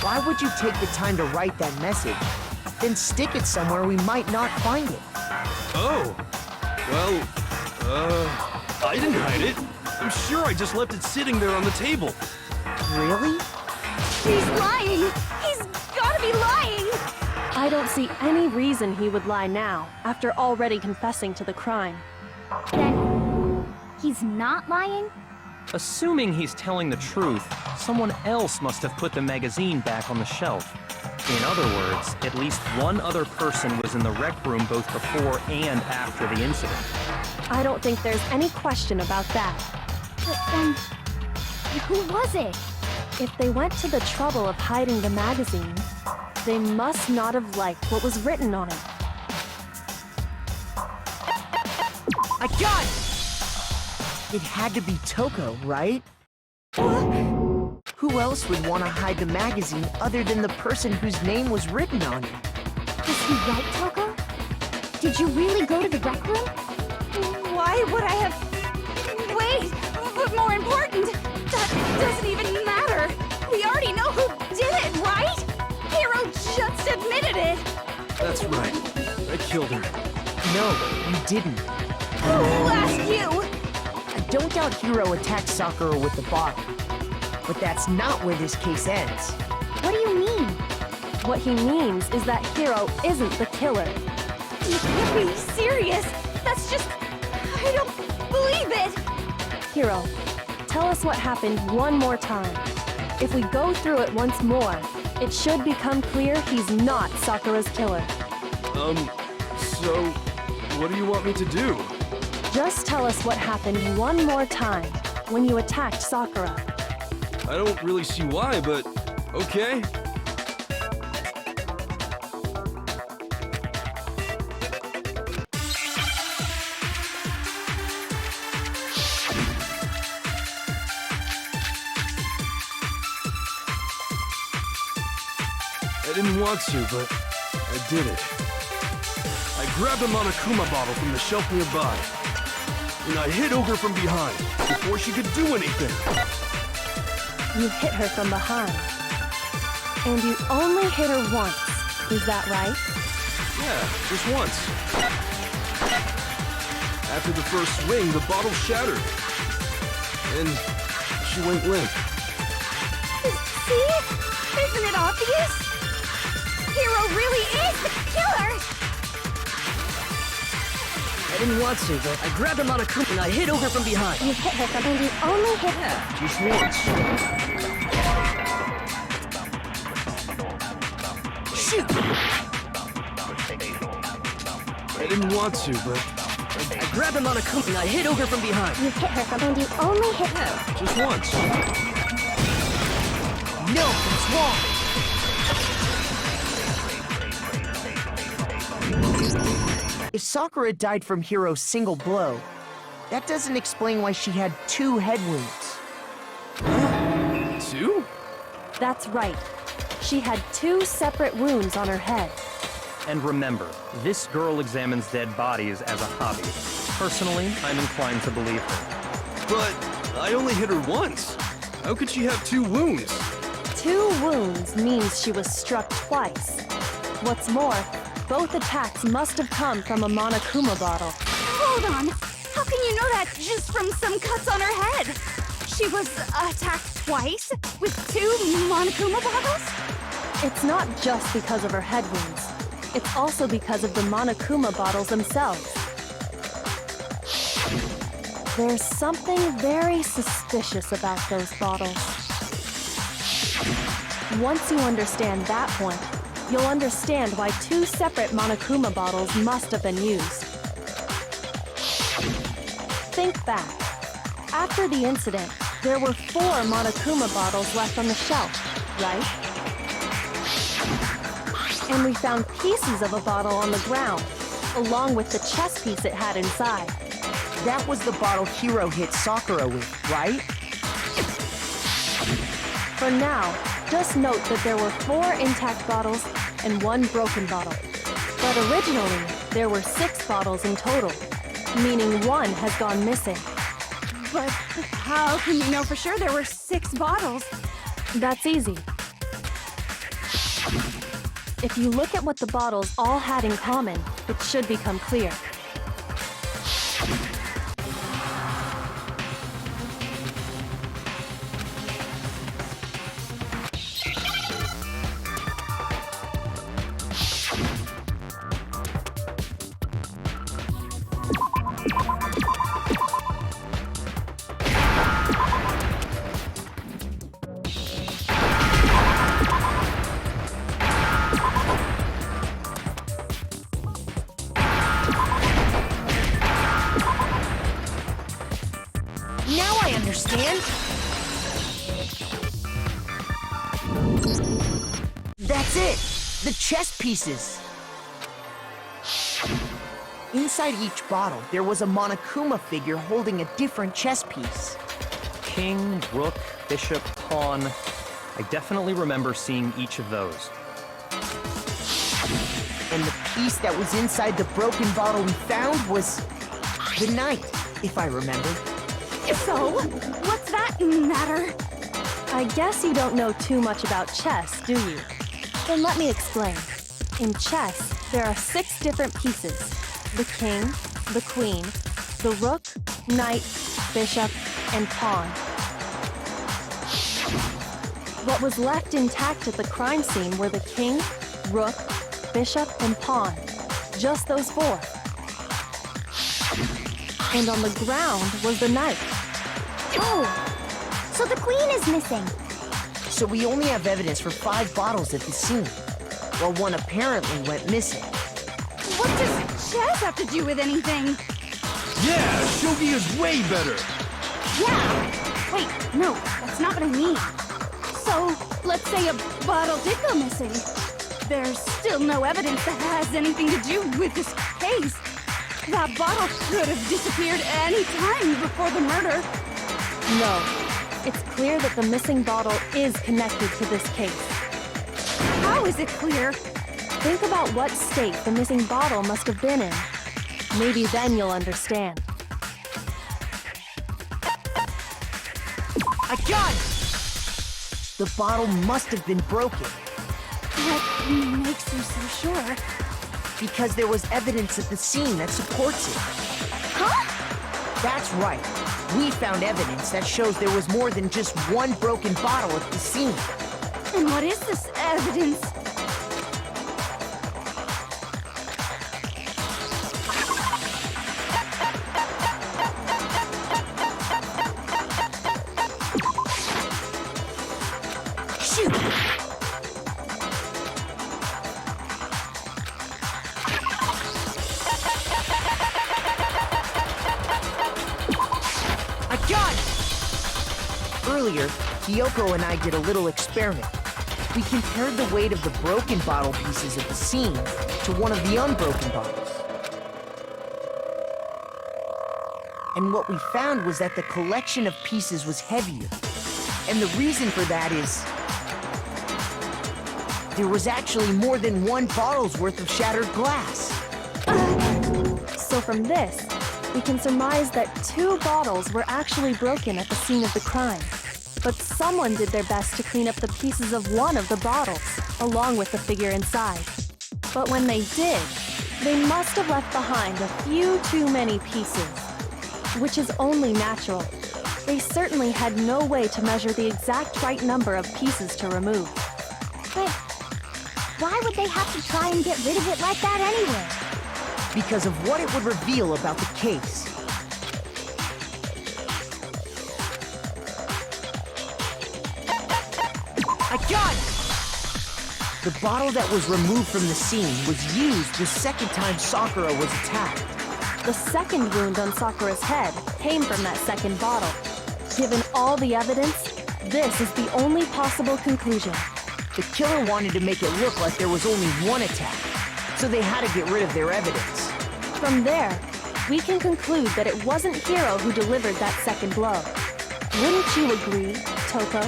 Why would you take the time to write that message, then stick it somewhere we might not find it? Oh, well, I didn't hide it. I'm sure I just left it sitting there on the table. Really? He's lying! He's gotta be lying! I don't see any reason he would lie now, after already confessing to the crime. Then, he's not lying? Assuming he's telling the truth, someone else must have put the magazine back on the shelf. In other words, at least one other person was in the rec room both before and after the incident. I don't think there's any question about that. But then, who was it? If they went to the trouble of hiding the magazine, they must not have liked what was written on it. I got it! It had to be Toko, right? Who else would want to hide the magazine other than the person whose name was written on it? Was he right, Toko? Did you really go to the rec room? Why would I have... Wait! But more important, that doesn't even matter! We already know who did it, right? Hiro just admitted it! That's right. I killed her. No, you didn't. Who asked you? I don't doubt Hiro attacked Sakura with the bottle. But that's not where this case ends. What do you mean? What he means is that Hiro isn't the killer. You can't be serious! That's just... I don't believe it! Hiro, tell us what happened one more time. If we go through it once more, it should become clear he's not Sakura's killer. So, what do you want me to do? Just tell us what happened one more time when you attacked Sakura. I don't really see why, but okay. I didn't want to, but I did it. I grabbed a Monokuma bottle from the shelf nearby, and I hit Ogre from behind before she could do anything. You hit her from behind. And you only hit her once, is that right? Yeah, just once. After the first swing, the bottle shattered. And she went limp. See? Isn't it obvious? Hiro really is the killer! I didn't want to, but I grabbed a Monokuma and I hit Ogre from behind. You hit her from and you only hit her. Yeah, just once. Shoot! I didn't want to, but I I grabbed the Monokuma and I hit Ogre from behind. You hit her from, and you only hit her. Just once. No, it's wrong. If Sakura died from Hiro's single blow, that doesn't explain why she had 2 head wounds. 2? That's right. She had 2 separate wounds on her head. And remember, this girl examines dead bodies as a hobby. Personally, I'm inclined to believe her. But I only hit her once. How could she have 2 wounds? 2 wounds means she was struck twice. What's more, both attacks must have come from a Monokuma bottle. Hold on. How can you know that just from some cuts on her head? She was attacked twice with 2 Monokuma bottles? It's not just because of her head wounds. It's also because of the Monokuma bottles themselves. There's something very suspicious about those bottles. Once you understand that point, you'll understand why 2 separate Monokuma bottles must have been used. Think back. After the incident, there were 4 Monokuma bottles left on the shelf, right? And we found pieces of a bottle on the ground, along with the chess piece it had inside. That was the bottle Hiro hit Sakura with, right? For now, just note that there were 4 intact bottles and 1 broken bottle. But originally, there were 6 bottles in total, meaning 1 has gone missing. But how can you know for sure there were 6 bottles? That's easy. If you look at what the bottles all had in common, it should become clear. Now I understand. That's it! The chess pieces! Inside each bottle, there was a Monokuma figure holding a different chess piece. King, rook, bishop, pawn. I definitely remember seeing each of those. And the piece that was inside the broken bottle we found was the knight, if I remember. So, what's that matter? I guess you don't know too much about chess, do you? Then let me explain. In chess, there are 6 different pieces. The king, the queen, the rook, knight, bishop, and pawn. What was left intact at the crime scene were the king, rook, bishop, and pawn. Just those 4. And on the ground was the knight. Oh! So the queen is missing. So we only have evidence for 5 bottles at the scene, while 1 apparently went missing. What does chess have to do with anything? Yeah, shogi is way better. Yeah! Wait, no, that's not what I mean. So, let's say a bottle did go missing. There's still no evidence that has anything to do with this case. That bottle could have disappeared any time before the murder. No. It's clear that the missing bottle is connected to this case. How is it clear? Think about what state the missing bottle must have been in. Maybe then you'll understand. I got it! The bottle must have been broken. What makes you so sure? Because there was evidence at the scene that supports it. Huh? That's right. We found evidence that shows there was more than just 1 broken bottle at the scene. And what is this evidence? Shoot! earlier, Kyoko and I did a little experiment. We compared the weight of the broken bottle pieces at the scene to one of the unbroken bottles. And what we found was that the collection of pieces was heavier. And the reason for that is there was actually more than one bottle's worth of shattered glass. So from this, we can surmise that 2 bottles were actually broken at the scene of the crime. But someone did their best to clean up the pieces of one of the bottles, along with the figure inside. But when they did, they must have left behind a few too many pieces, which is only natural. They certainly had no way to measure the exact right number of pieces to remove. But why would they have to try and get rid of it like that anyway? Because of what it would reveal about the case. I got it! The bottle that was removed from the scene was used the second time Sakura was attacked. The second wound on Sakura's head came from that second bottle. Given all the evidence, this is the only possible conclusion. The killer wanted to make it look like there was only one attack, so they had to get rid of their evidence. From there, we can conclude that it wasn't Hiro who delivered that second blow. Wouldn't you agree, Toko?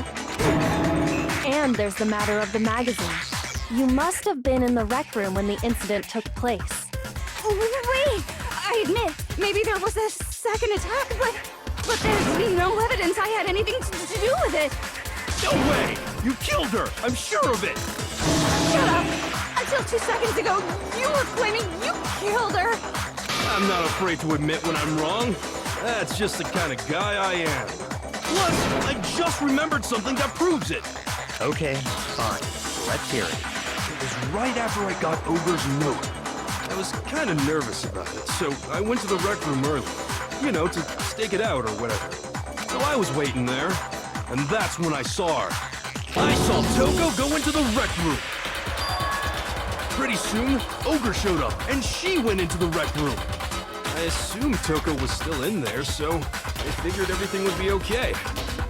And there's the matter of the magazine. You must have been in the rec room when the incident took place. Wait! I admit, maybe there was a second attack, but there's no evidence I had anything to do with it. No way! You killed her! I'm sure of it! Shut up! Until 2 seconds ago, you were claiming you killed her! I'm not afraid to admit when I'm wrong. That's just the kind of guy I am. Plus, I just remembered something that proves it. Okay, fine. Let's hear it. It was right after I got Ogre's note. I was kind of nervous about it, so I went to the rec room early. You know, to stake it out or whatever. So I was waiting there, and that's when I saw her. I saw Toko go into the rec room. Pretty soon, Ogre showed up, and she went into the rec room. I assumed Toko was still in there, so I figured everything would be okay.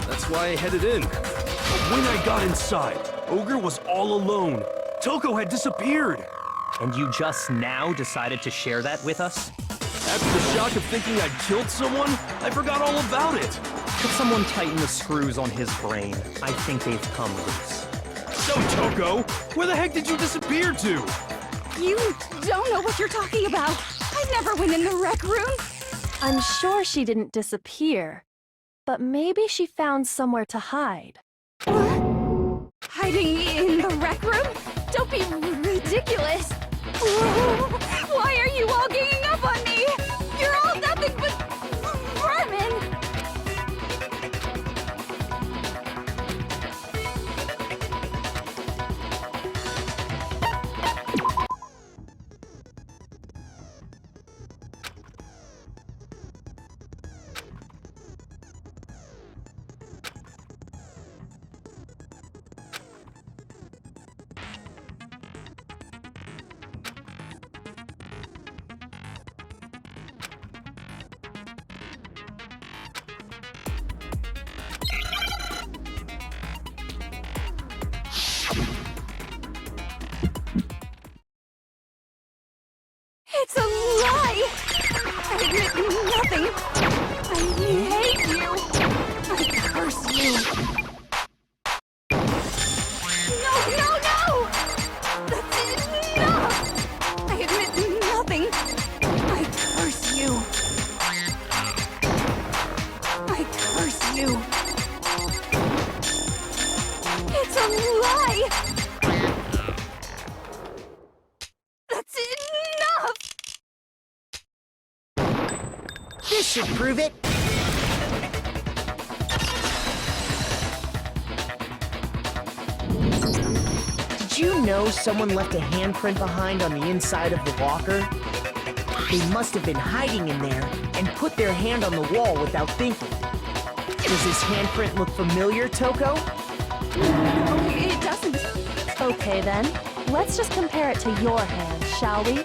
That's why I headed in. But when I got inside, Ogre was all alone. Toko had disappeared. And you just now decided to share that with us? After the shock of thinking I'd killed someone, I forgot all about it. Could someone tighten the screws on his brain? I think they've come loose. So, Toko, where the heck did you disappear to? You don't know what you're talking about. I never went in the rec room. I'm sure she didn't disappear, but maybe she found somewhere to hide. Hiding in the rec room? Don't be ridiculous. Why are you all ganging up on me? You're all nothing but vermin. It's a lie! I admit nothing. I hate you. I curse you. No! That's enough! I admit nothing. I curse you. I curse you. It's a lie! That's enough! This should prove it. Did you know someone left a handprint behind on the inside of the locker? They must have been hiding in there and put their hand on the wall without thinking. Does this handprint look familiar, Toko? It doesn't. Okay then, let's just compare it to your hand, shall we?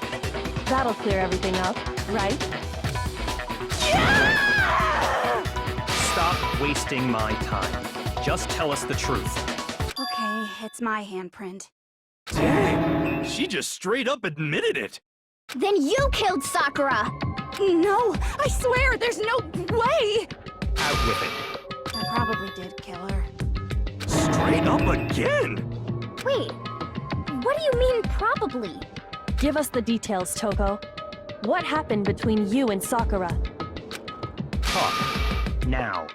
That'll clear everything up, right? Stop wasting my time. Just tell us the truth. Okay, it's my handprint. Dang, she just straight up admitted it. Then you killed Sakura! No, I swear, there's no way! Out with it. I probably did kill her. Straight up again. Wait, what do you mean probably? Give us the details, Toko. What happened between you and Sakura? Talk. Now.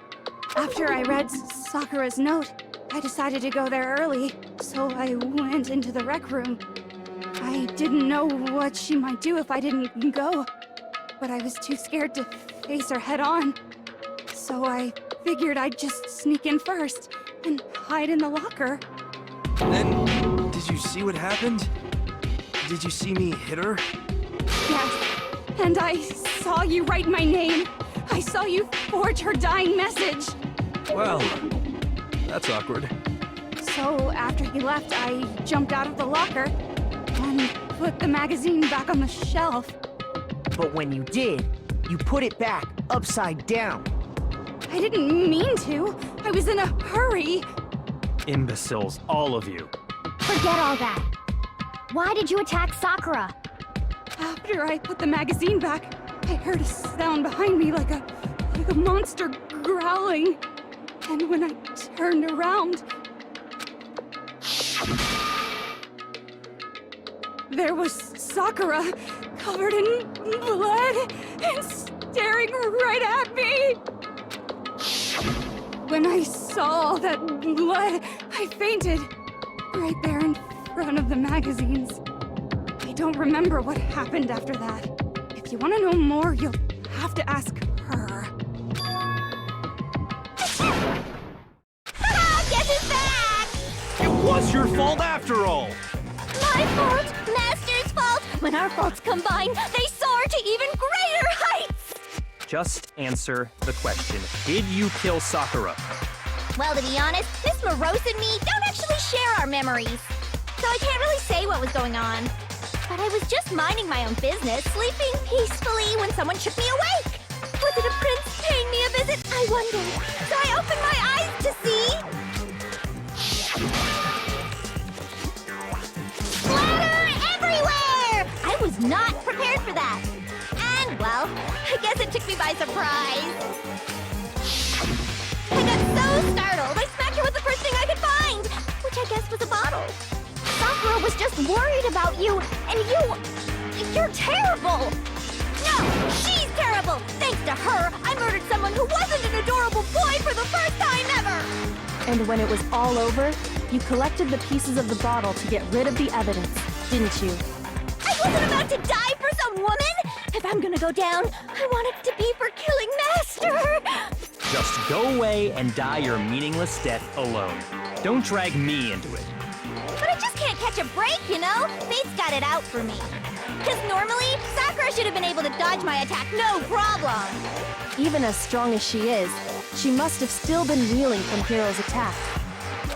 After I read Sakura's note, I decided to go there early, so I went into the rec room. I didn't know what she might do if I didn't go, but I was too scared to face her head on. So I figured I'd just sneak in first and hide in the locker. Then, did you see what happened? Did you see me hit her? Yes, and I saw you write my name. I saw you forge her dying message. Well, that's awkward. So after you left, I jumped out of the locker and put the magazine back on the shelf. But when you did, you put it back upside down. I didn't mean to. I was in a hurry. Imbeciles, all of you. Forget all that. Why did you attack Sakura? After I put the magazine back, I heard a sound behind me like a monster growling. And when I turned around, there was Sakura, covered in blood and staring right at me. When I saw all that blood, I fainted right there in front of the magazines. I don't remember what happened after that. If you want to know more, you'll have to ask her. Get it back! It was your fault after all. My fault, Master's fault. When our faults combine, they soar to even greater heights! Just answer the question. Did you kill Sakura? Well, to be honest, Miss Morose and me don't actually share our memories. So I can't really say what was going on. But I was just minding my own business, sleeping peacefully when someone shook me awake. Was it a prince paying me a visit? I wondered. So I opened my eyes to see... splatter everywhere! I was not prepared for that. And, well, I guess it took me by surprise. I got so startled, I smacked her with the first thing I could find, which I guess was a bottle. Sakura was just worried about you, and you're terrible! No, she's terrible! Thanks to her, I murdered someone who wasn't an adorable boy for the first time ever! And when it was all over, you collected the pieces of the bottle to get rid of the evidence, didn't you? I wasn't about to die for some woman! If I'm gonna go down, I want it to be for killing Master! Just go away and die your meaningless death alone. Don't drag me into it. But I just can't catch a break, you know? Fate's got it out for me. Because normally, Sakura should have been able to dodge my attack, no problem! Even as strong as she is, she must have still been reeling from Hiro's attack.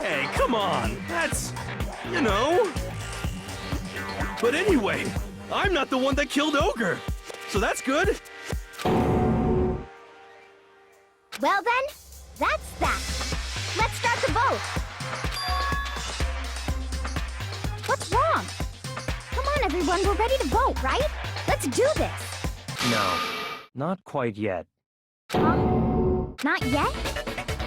Hey, come on. That's, you know. But anyway, I'm not the one that killed Ogre. So that's good. Well then, that's that. Let's start the vote. What's wrong? Come on, everyone, we're ready to vote, right? Let's do this. No, not quite yet. Huh? Not yet?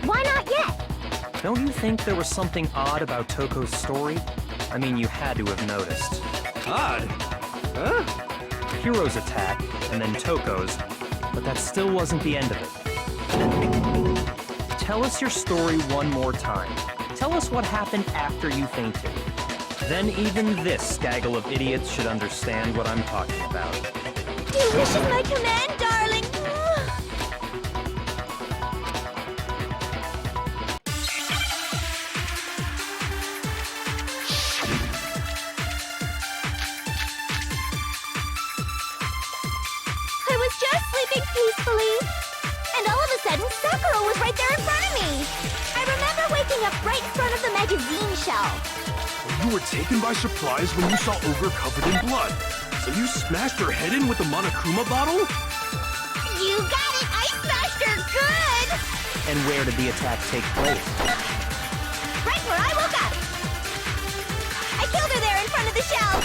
Why not yet? Don't you think there was something odd about Toko's story? I mean, you had to have noticed. Odd. Huh? Hiro's attack, and then Toko's, but that still wasn't the end of it. Tell us your story one more time. Tell us what happened after you fainted. Then even this gaggle of idiots should understand what I'm talking about. Your wish is my command, darling. I was just sleeping peacefully. And all of a sudden, Sakura was right there in front of me. I remember waking up right in front of the magazine shelf. You were taken by surprise when you saw Ogre covered in blood. So you smashed her head in with the Monokuma bottle? You got it! I smashed her good! And where did the attack take place? the shelf!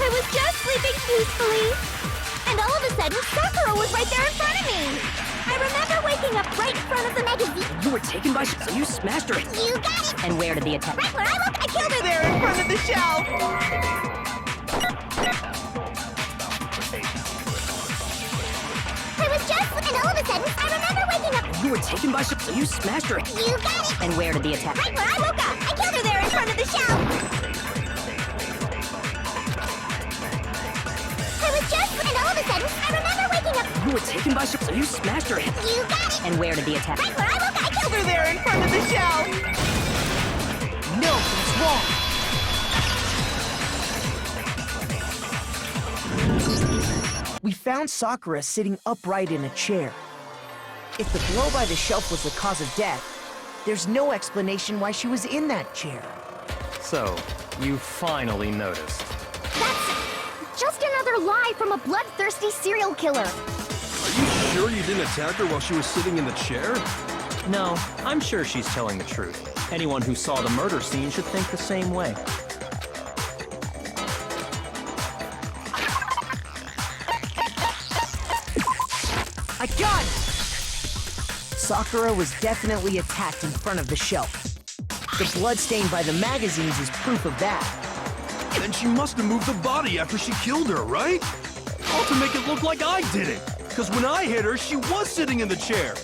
I was just sleeping peacefully, and all of a sudden, Sakura was right there in front of me! I remember waking up right in front of the magazine. You were taken by so you smashed her. You got it! And where did the attack? Right where I look, I killed her There in front of the shelf! I was just, and all of a sudden, I remember waking up. You were taken by so you smashed her. You got it! And where did the attack? Right where I woke up, I killed her there in front of the shelf. I was just, and all of a sudden, I remember waking up. You were taken by so you smashed her. You got it! And where did the attack? Right where I woke up, I killed her There in front of the shelf! No, that's wrong! We found Sakura sitting upright in a chair. If the blow by the shelf was the cause of death, there's no explanation why she was in that chair. So, you finally noticed. That's just another lie from a bloodthirsty serial killer. Are you sure you didn't attack her while she was sitting in the chair? No, I'm sure she's telling the truth. Anyone who saw the murder scene should think the same way. I got it! Sakura was definitely attacked in front of the shelf. The blood stain by the magazines is proof of that. Then she must have moved the body after she killed her, right? All to make it look like I did it. Because when I hit her, she was sitting in the chair.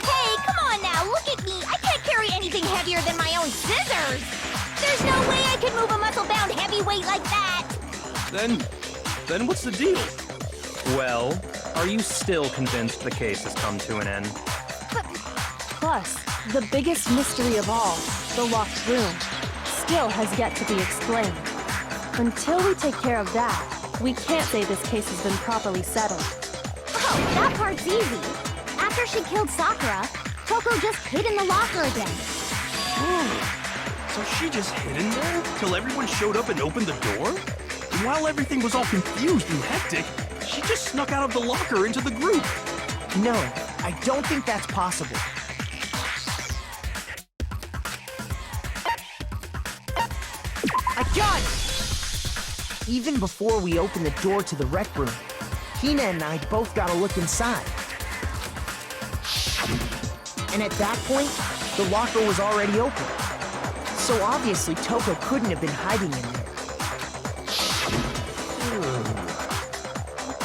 Hey, come on now, look at me. I can't carry anything heavier than my own scissors. There's no way I could move a muscle-bound heavyweight like that. Then what's the deal? Well, are you still convinced the case has come to an end? Plus, the biggest mystery of all, the locked room, still has yet to be explained. Until we take care of that, we can't say this case has been properly settled. Oh, that part's easy. After she killed Sakura, Toko just hid in the locker again. Oh, so she just hid in there till everyone showed up and opened the door? And while everything was all confused and hectic, she just snuck out of the locker into the group. No, I don't think that's possible. I got it! Even before we opened the door to the rec room, Hina and I both got a look inside. And at that point, the locker was already open. So obviously Toko couldn't have been hiding in there.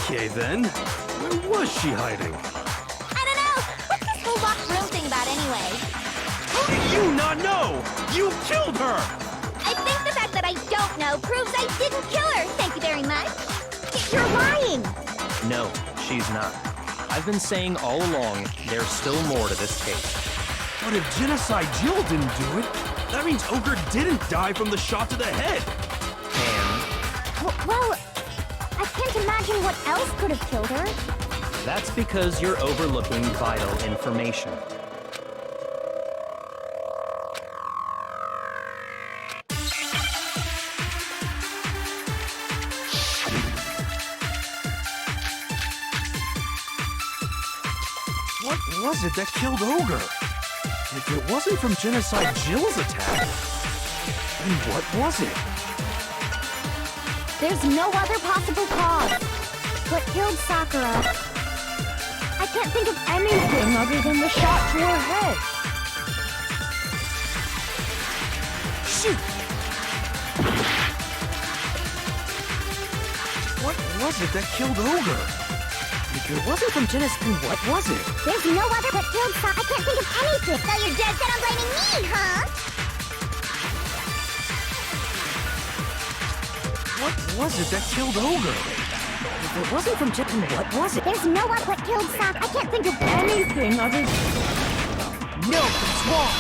Okay then, where was she hiding? I don't know. What's this whole locked room thing about anyway? How do you not know? You killed her! I think the fact that I don't know proves I didn't kill her. Thank you very much. You're lying. No, she's not. I've been saying all along, there's still more to this case. But if Genocide Jill didn't do it, that means Ogre didn't die from the shot to the head. And Well, I can't imagine what else could have killed her. that's because you're overlooking vital information. What was it that killed Ogre? If it wasn't from Genocide Jill's attack, then what was it? There's no other possible cause. What killed Sakura? I can't think of anything other than the shot to her head. Shoot! What was it that killed Ogre? If it wasn't from Genocide, what was it? There's no other but killed Sakura. I can't think of anything. So you're dead set on blaming me, huh? What was it that killed Ogre? If it wasn't from Genocide, what was it? There's no one but killed Sakura. I can't think of anything other than... No, that's wrong!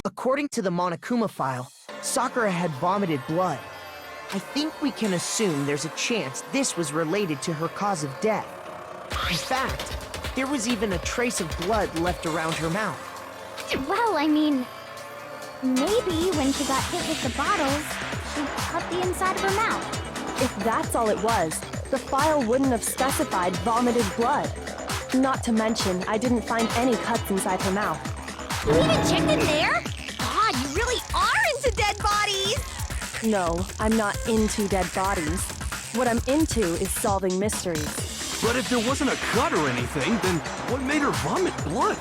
According to the Monokuma file, Sakura had vomited blood. I think we can assume there's a chance this was related to her cause of death. In fact, there was even a trace of blood left around her mouth. Well, I mean... Maybe when she got hit with the bottles, she cut the inside of her mouth. If that's all it was, the file wouldn't have specified vomited blood. Not to mention, I didn't find any cuts inside her mouth. You even checked in there? God, you really are into dead bodies! No, I'm not into dead bodies. What I'm into is solving mysteries. But if there wasn't a cut or anything, then what made her vomit blood?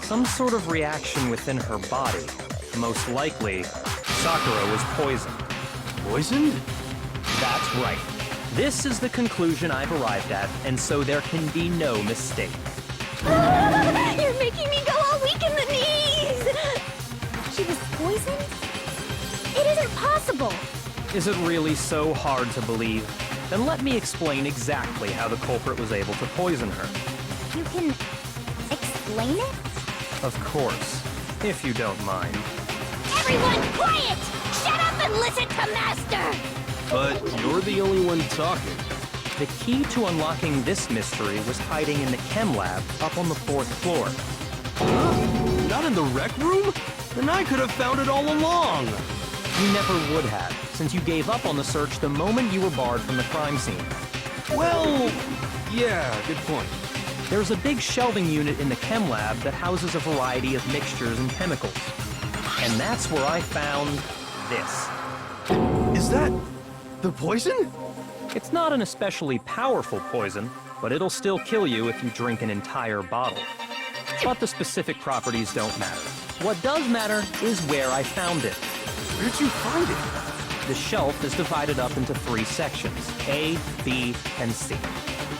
Some sort of reaction within her body. Most likely, Sakura was poisoned. Poisoned? That's right. This is the conclusion I've arrived at, and so there can be no mistake. You're making me go all weak in the knees! She was poisoned? It isn't possible! Is it really so hard to believe? Then let me explain exactly how the culprit was able to poison her. You can explain it? Of course, if you don't mind. Everyone quiet! Shut up and listen to Master! But you're the only one talking. The key to unlocking this mystery was hiding in the chem lab up on the 4th floor. Huh? Not in the rec room? Then I could have found it all along. You never would have, since you gave up on the search the moment you were barred from the crime scene. Well, yeah, good point. There's a big shelving unit in the chem lab that houses a variety of mixtures and chemicals. And that's where I found this. Is that the poison? It's not an especially powerful poison, but it'll still kill you if you drink an entire bottle. But the specific properties don't matter. What does matter is where I found it. Where'd you find it? The shelf is divided up into 3 sections, A, B, and C.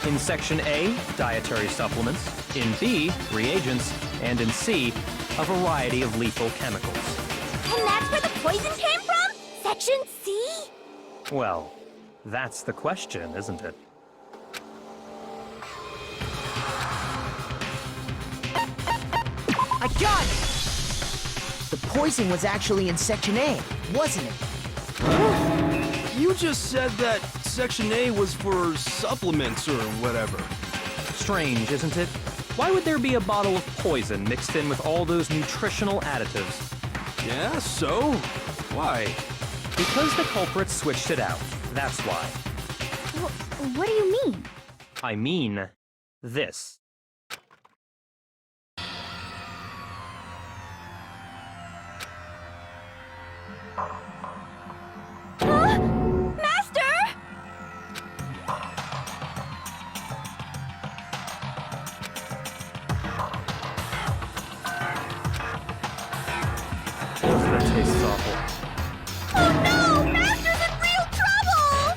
In Section A, dietary supplements. In B, reagents. And in C, a variety of lethal chemicals. And that's where the poison came from? Section C? Well, that's the question, isn't it? I got it! The poison was actually in Section A, wasn't it? You just said that Section A was for supplements or whatever. Strange, isn't it? Why would there be a bottle of poison mixed in with all those nutritional additives? Yeah, so? Why? Because the culprit switched it out. That's why. What do you mean? I mean, this. Master! That tastes awful. Oh no! Master's in real trouble!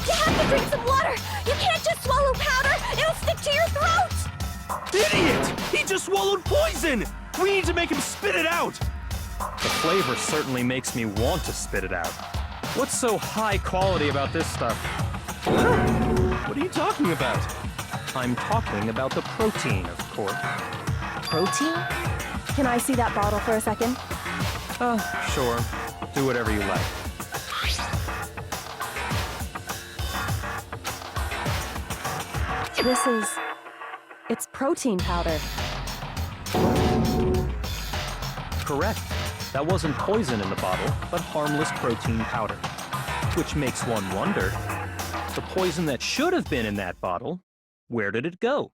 You have to drink some water! You can't just swallow powder! It'll stick to your throat! Idiot! He just swallowed poison! We need to make him spit it out! The flavor certainly makes me want to spit it out. What's so high quality about this stuff? Huh? What are you talking about? I'm talking about the protein, of course. Protein? Can I see that bottle for a second? Sure. Do whatever you like. It's protein powder. Correct. That wasn't poison in the bottle, but harmless protein powder. Which makes one wonder, the poison that should have been in that bottle, where did it go?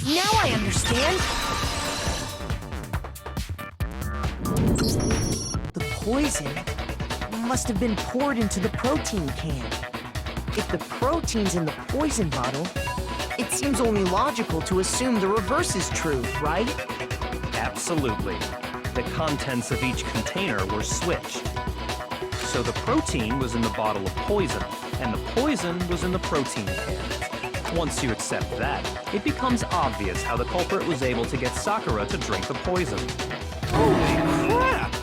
Now I understand! The poison must have been poured into the protein can. If the protein's in the poison bottle, it seems only logical to assume the reverse is true, right? Absolutely. The contents of each container were switched. So the protein was in the bottle of poison, and the poison was in the protein can. Once you accept that, it becomes obvious how the culprit was able to get Sakura to drink the poison. Holy crap!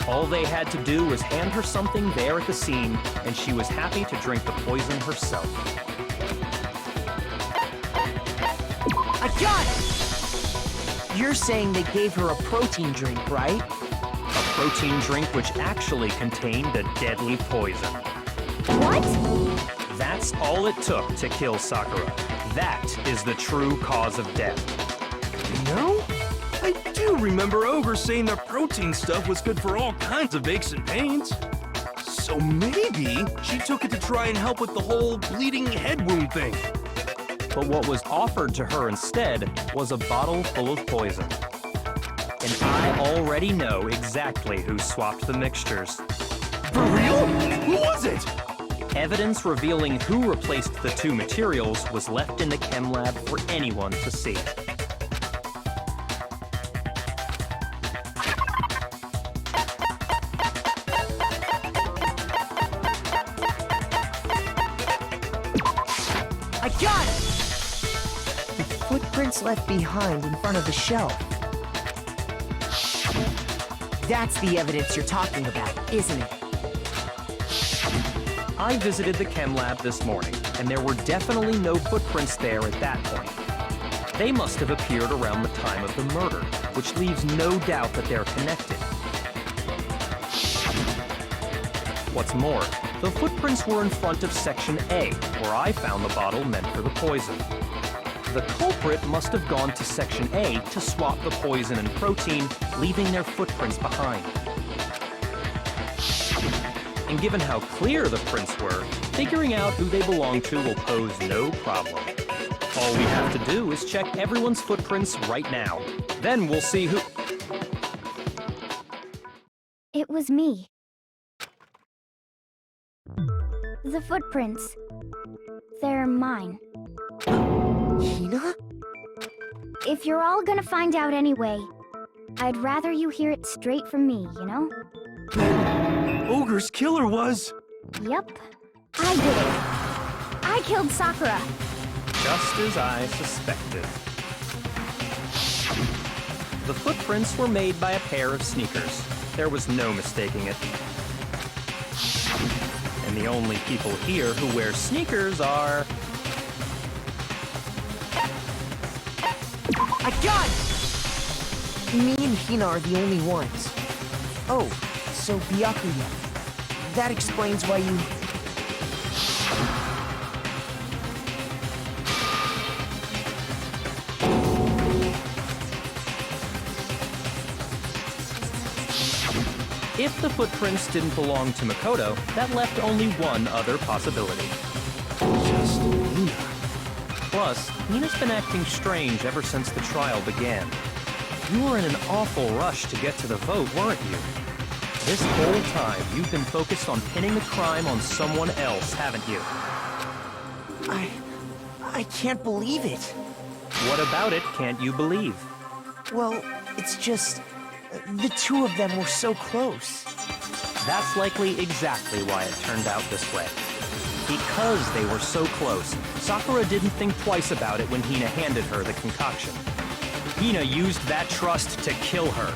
All they had to do was hand her something there at the scene, and she was happy to drink the poison herself. I got it! You're saying they gave her a protein drink, right? A protein drink which actually contained a deadly poison. What? That's all it took to kill Sakura. That is the true cause of death. You know, I do remember Ogre saying the protein stuff was good for all kinds of aches and pains. So maybe she took it to try and help with the whole bleeding head wound thing. But what was offered to her instead was a bottle full of poison. And I already know exactly who swapped the mixtures. For real? Who was it? Evidence revealing who replaced the two materials was left in the chem lab for anyone to see. I got it! The footprints left behind in front of the shelf. That's the evidence you're talking about, isn't it? I visited the chem lab this morning, and there were definitely no footprints there at that point. They must have appeared around the time of the murder, which leaves no doubt that they're connected. What's more, the footprints were in front of Section A, where I found the bottle meant for the poison. The culprit must have gone to Section A to swap the poison and protein, leaving their footprints behind. And given how clear the prints were, figuring out who they belong to will pose no problem. All we have to do is check everyone's footprints right now. Then we'll see who... It was me. The footprints. They're mine. Hina? If you're all gonna find out anyway, I'd rather you hear it straight from me, you know? Ogre's killer was... Yep. I did it. I killed Sakura. Just as I suspected. The footprints were made by a pair of sneakers. There was no mistaking it. And the only people here who wear sneakers are... I got it! Me and Hina are the only ones. Oh, so Byakuya. That explains why you... If the footprints didn't belong to Makoto, that left only one other possibility. Just Hina. Plus, Nina's been acting strange ever since the trial began. You were in an awful rush to get to the vote, weren't you? This whole time, you've been focused on pinning the crime on someone else, haven't you? I can't believe it. What about it can't you believe? Well, it's just... the two of them were so close. That's likely exactly why it turned out this way. Because they were so close, Sakura didn't think twice about it when Hina handed her the concoction. Hina used that trust to kill her.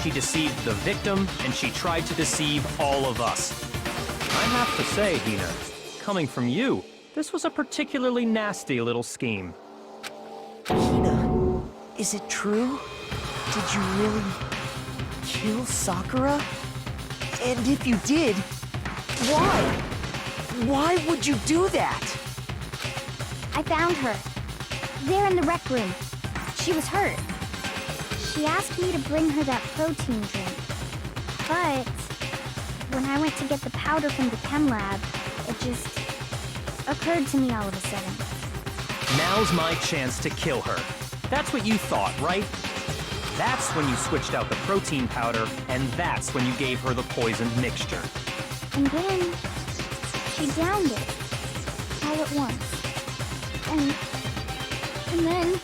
She deceived the victim, and she tried to deceive all of us. I have to say, Hina, coming from you, this was a particularly nasty little scheme. Hina, is it true? Did you really kill Sakura? And if you did, why? Why would you do that? I found her. There in the rec room. She was hurt. She asked me to bring her that protein drink. But when I went to get the powder from the chem lab, it just occurred to me all of a sudden. Now's my chance to kill her. That's what you thought, right? That's when you switched out the protein powder, and that's when you gave her the poisoned mixture. And then she downed it all at once. And then...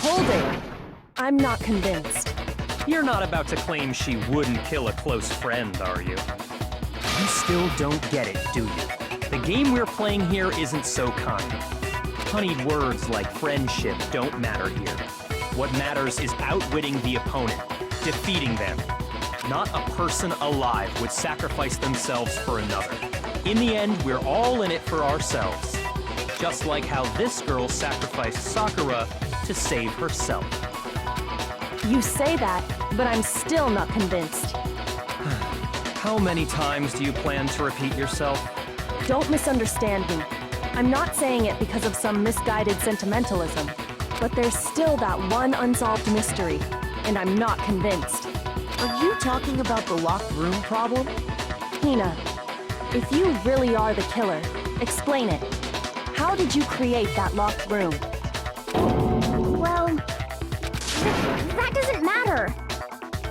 Hold it! I'm not convinced. You're not about to claim she wouldn't kill a close friend, are you? You still don't get it, do you? The game we're playing here isn't so kind. honeyed words like friendship don't matter here. What matters is outwitting the opponent, defeating them. Not a person alive would sacrifice themselves for another. In the end, we're all in it for ourselves. Just like how this girl sacrificed Sakura to save herself. You say that, but I'm still not convinced. How many times do you plan to repeat yourself? Don't misunderstand me. I'm not saying it because of some misguided sentimentalism, but there's still that one unsolved mystery, and I'm not convinced. Are you talking about the locked room problem? Hina, if you really are the killer, explain it. How did you create that locked room? Well, that doesn't matter.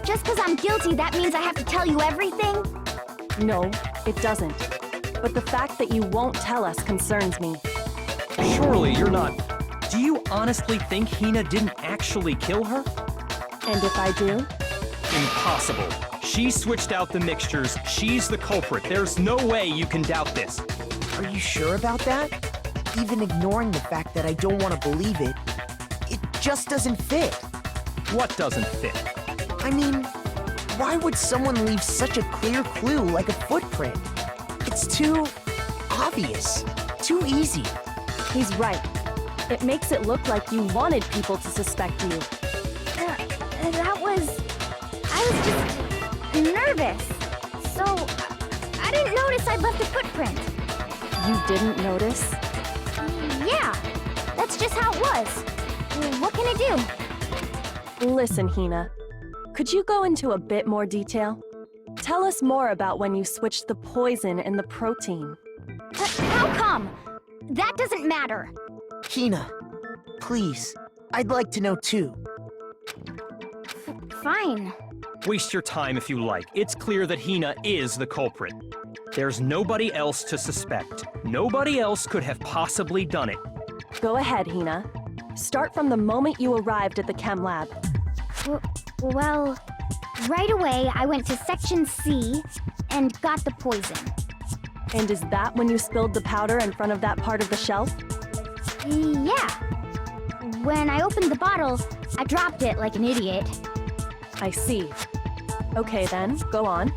Just because I'm guilty, that means I have to tell you everything? No, it doesn't. But the fact that you won't tell us concerns me. Surely you're not... Do you honestly think Hina didn't actually kill her? And if I do? Impossible. She switched out the mixtures. She's the culprit. There's no way you can doubt this. Are you sure about that? Even ignoring the fact that I don't want to believe it, it just doesn't fit. What doesn't fit? I mean, why would someone leave such a clear clue like a footprint? It's too obvious, too easy. He's right. It makes it look like you wanted people to suspect you. I was just nervous. So, I didn't notice I'd left a footprint. You didn't notice? Yeah, that's just how it was. What can I do? Listen, Hina. Could you go into a bit more detail? Tell us more about when you switched the poison and the protein. How come? That doesn't matter. Hina, please, I'd like to know too. Fine. Waste your time if you like. It's clear that Hina is the culprit. There's nobody else to suspect. Nobody else could have possibly done it. Go ahead, Hina. Start from the moment you arrived at the chem lab. Well, right away I went to Section C and got the poison. And is that when you spilled the powder in front of that part of the shelf? Yeah. When I opened the bottle, I dropped it like an idiot. I see. Okay then, go on.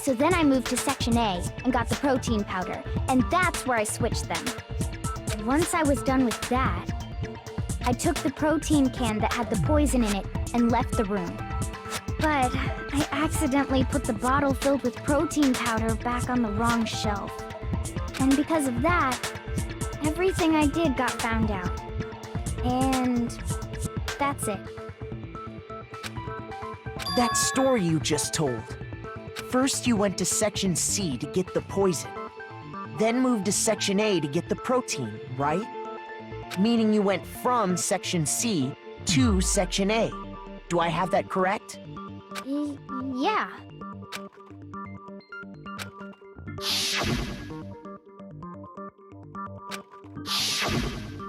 So then I moved to Section A and got the protein powder, and that's where I switched them. Once I was done with that, I took the protein can that had the poison in it and left the room. But I accidentally put the bottle filled with protein powder back on the wrong shelf. And because of that, everything I did got found out. And that's it. That story you just told. First you went to Section C to get the poison. Then moved to Section A to get the protein, right? Meaning you went from Section C to Section A. Do I have that correct? Yeah.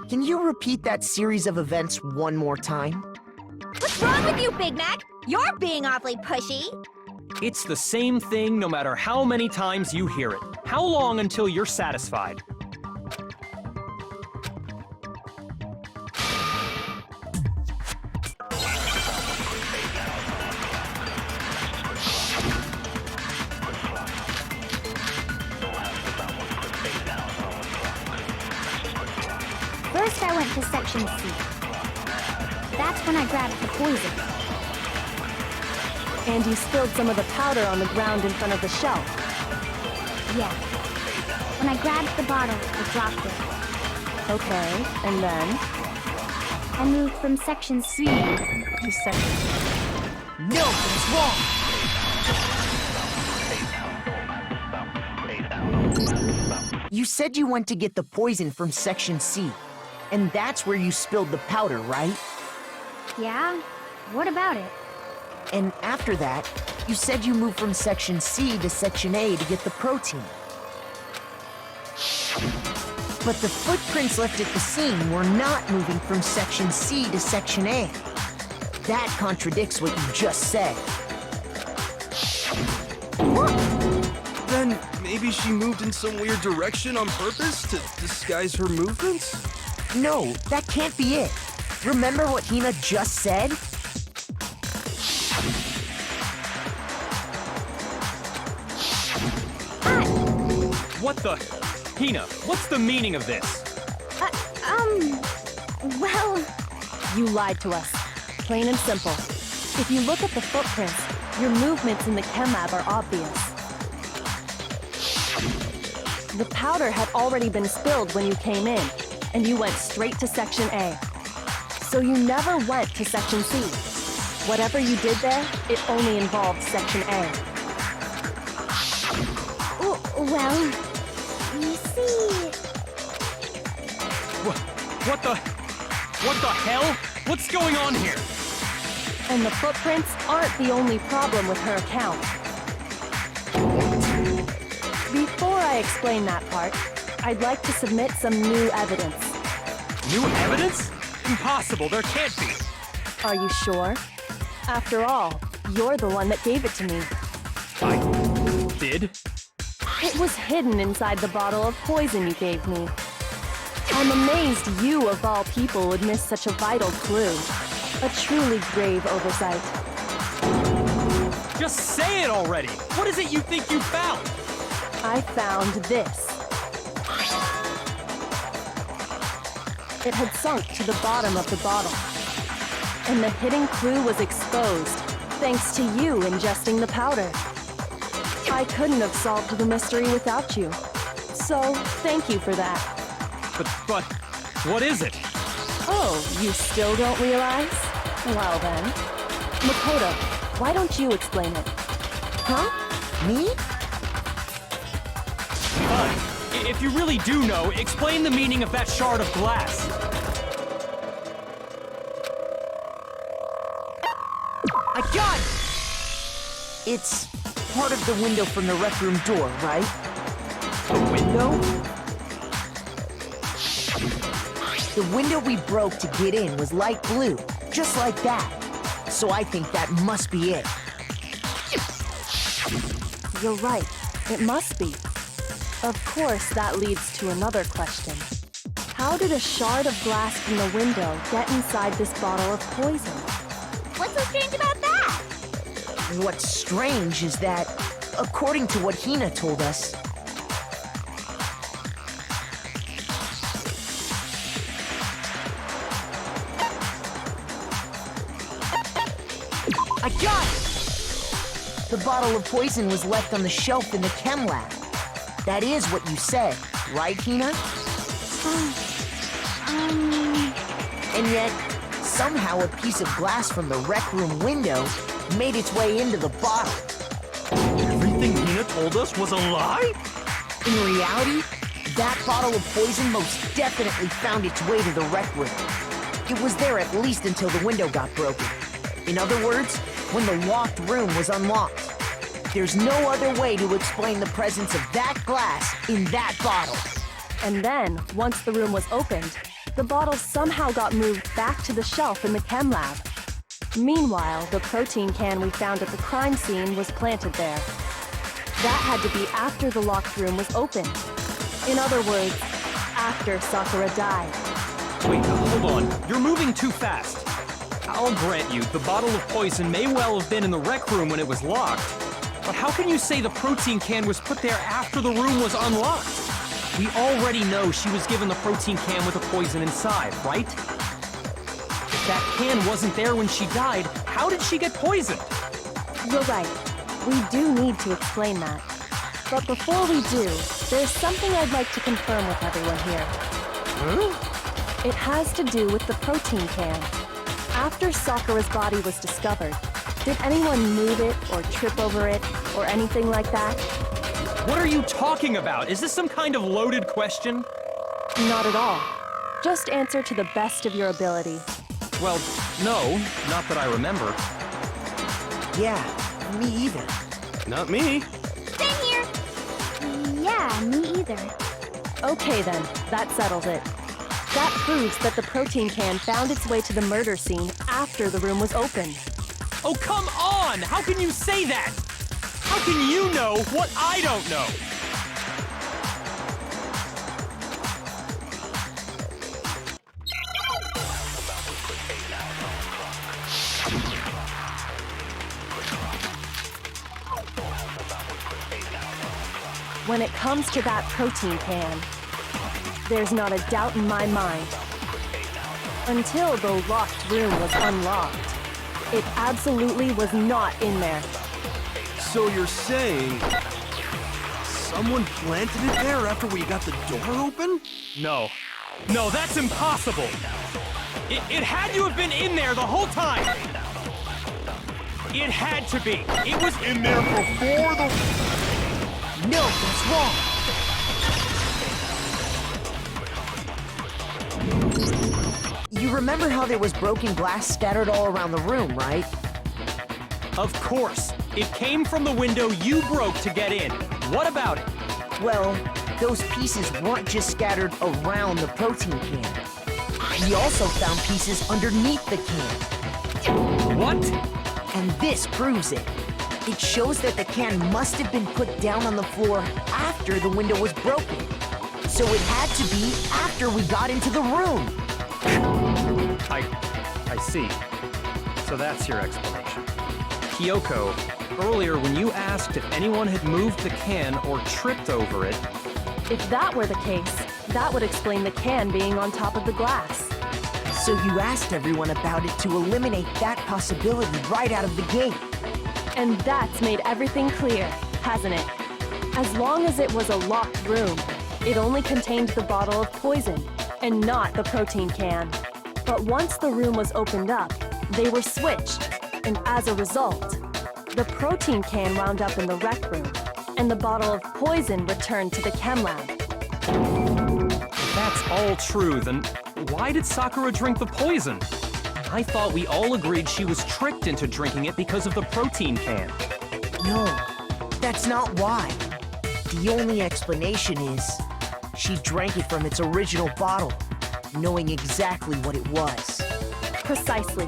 Can you repeat that series of events one more time? What's wrong with you, Big Mac? You're being awfully pushy. It's the same thing no matter how many times you hear it. How long until you're satisfied? First, I went to Section C. That's when I grabbed the poison. And you spilled some of the powder on the ground in front of the shelf. Yeah. When I grabbed the bottle, I dropped it. Okay, and then? I moved from Section C to Section... No, it's wrong! You said you went to get the poison from Section C, and that's where you spilled the powder, right? Yeah? What about it? And after that, you said you moved from Section C to Section A to get the protein. But the footprints left at the scene were not moving from Section C to Section A. That contradicts what you just said. Then maybe she moved in some weird direction on purpose to disguise her movements? No, that can't be it. Remember what Hina just said? What the? Hina, what's the meaning of this? Well, You lied to us. Plain and simple. If you look at the footprints, your movements in the chem lab are obvious. The powder had already been spilled when you came in, and you went straight to Section A. So you never went to Section C. Whatever you did there, it only involved Section A. well, you see... What the hell? What's going on here? And the footprints aren't the only problem with her account. Before I explain that part, I'd like to submit some new evidence. New evidence? Impossible, there can't be. Are you sure? After all, you're the one that gave it to me. I did? It was hidden inside the bottle of poison you gave me. I'm amazed you, of all people, would miss such a vital clue. A truly grave oversight. Just say it already! What is it you think you found? I found this. It had sunk to the bottom of the bottle. And the hidden clue was exposed, thanks to you ingesting the powder. I couldn't have solved the mystery without you. So, thank you for that. But, what is it? Oh, you still don't realize? Well then. Makoto, why don't you explain it? Huh? Me? Fine. If you really do know, explain the meaning of that shard of glass. I got it! It's part of the window from the rec room door, right? The window? The window we broke to get in was light blue, just like that. So I think that must be it. You're right. It must be. Of course, that leads to another question. How did a shard of glass from the window get inside this bottle of poison? What's so strange about that? What's strange is that, according to what Hina told us, I got it! The bottle of poison was left on the shelf in the chem lab. That is what you said, right, Hina? And yet, somehow a piece of glass from the rec room window made its way into the bottle. Everything Hina told us was a lie? In reality, that bottle of poison most definitely found its way to the rec room. It was there at least until the window got broken. In other words, when the locked room was unlocked. There's no other way to explain the presence of that glass in that bottle. And then, once the room was opened, the bottle somehow got moved back to the shelf in the chem lab. Meanwhile, the protein can we found at the crime scene was planted there. That had to be after the locked room was opened. In other words, after Sakura died. Wait, hold on. You're moving too fast. I'll grant you, the bottle of poison may well have been in the rec room when it was locked. But how can you say the protein can was put there after the room was unlocked? We already know she was given the protein can with the poison inside, right? If that can wasn't there when she died, how did she get poisoned? You're right. We do need to explain that. But before we do, there's something I'd like to confirm with everyone here. Huh? It has to do with the protein can. After Sakura's body was discovered, did anyone move it or trip over it or anything like that? What are you talking about? Is this some kind of loaded question? Not at all. Just answer to the best of your ability. Well, no, not that I remember. Yeah, me either. Not me. Same here. Yeah, me either. Okay then, that settles it. That proves that the protein can found its way to the murder scene after the room was opened. Oh, come on! How can you say that? How can you know what I don't know? When it comes to that protein can, there's not a doubt in my mind. Until the locked room was unlocked, it absolutely was not in there. So you're saying someone planted it there after we got the door open? No. No, that's impossible! It had to have been in there the whole time! It had to be! It was in there before the... No, that's wrong. You remember how there was broken glass scattered all around the room, right? Of course! It came from the window you broke to get in. What about it? Well, those pieces weren't just scattered around the protein can. We also found pieces underneath the can. What? And this proves it. It shows that the can must have been put down on the floor after the window was broken. So it had to be after we got into the room. I see. So that's your explanation. Kyoko, earlier when you asked if anyone had moved the can or tripped over it... If that were the case, that would explain the can being on top of the glass. So you asked everyone about it to eliminate that possibility right out of the gate. And that's made everything clear, hasn't it? As long as it was a locked room, it only contained the bottle of poison, and not the protein can. But once the room was opened up, they were switched, and as a result, the protein can wound up in the rec room, and the bottle of poison returned to the chem lab. If that's all true, then why did Sakura drink the poison? I thought we all agreed she was tricked into drinking it because of the protein can. No, that's not why. The only explanation is she drank it from its original bottle, knowing exactly what it was. Precisely.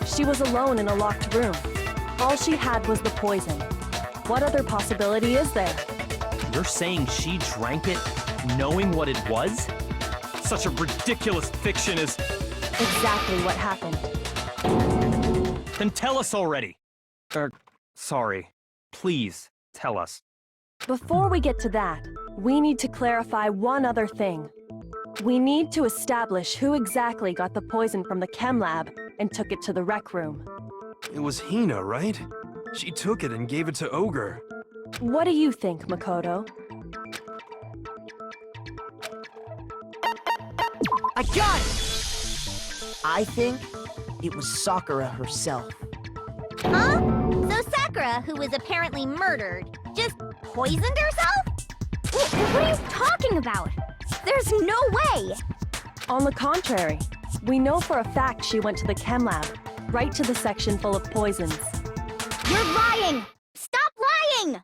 She was alone in a locked room. All she had was the poison. What other possibility is there? You're saying she drank it knowing what it was? Such a ridiculous fiction is... Exactly what happened. Then tell us already. Sorry. Please, tell us. Before we get to that, we need to clarify one other thing. We need to establish who exactly got the poison from the chem lab and took it to the rec room. It was Hina, right? She took it and gave it to Ogre. What do you think, Makoto? I got it! I think it was Sakura herself. Huh? So Sakura, who was apparently murdered, just poisoned herself? What are you talking about? There's no way! On the contrary, we know for a fact she went to the chem lab, right to the section full of poisons. You're lying! Stop lying!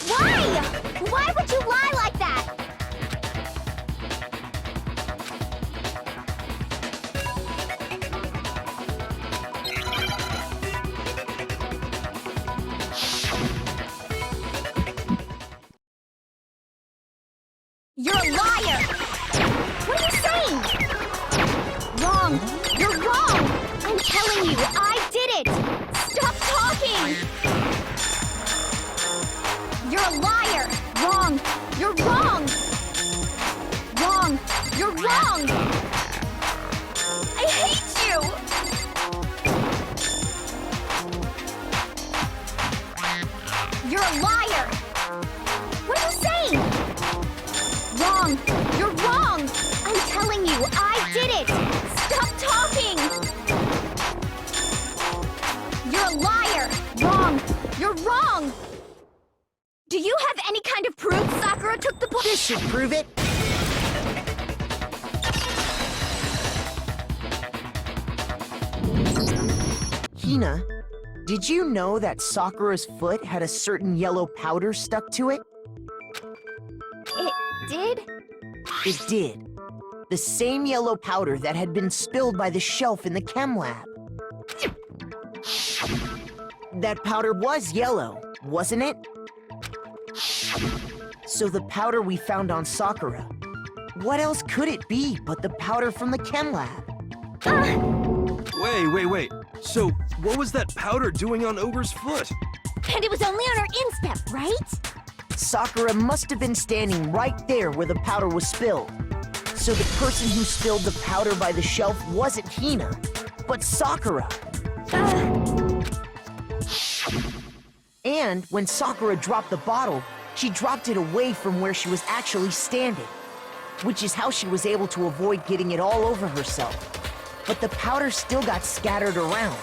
Why? Why would you lie like that? You're a liar! What are you saying? Wrong! You're wrong! I'm telling you, I did it! Stop talking! You're a liar! Wrong! You're wrong! Wrong! You're wrong! I hate you! You're a liar! What are you saying? Wrong! You're wrong! I'm telling you, I did it! Stop talking! You're a liar! Wrong! You're wrong! Do you have any kind of proof Sakura took the poison? This should prove it. Hina, did you know that Sakura's foot had a certain yellow powder stuck to it? It did? It did. The same yellow powder that had been spilled by the shelf in the chem lab. That powder was yellow, wasn't it? So the powder we found on Sakura, what else could it be but the powder from the chem lab? Wait. So, what was that powder doing on Ogre's foot? And it was only on her instep, right? Sakura must have been standing right there where the powder was spilled. So the person who spilled the powder by the shelf wasn't Hina, but Sakura. And when Sakura dropped the bottle, she dropped it away from where she was actually standing, which is how she was able to avoid getting it all over herself. But the powder still got scattered around,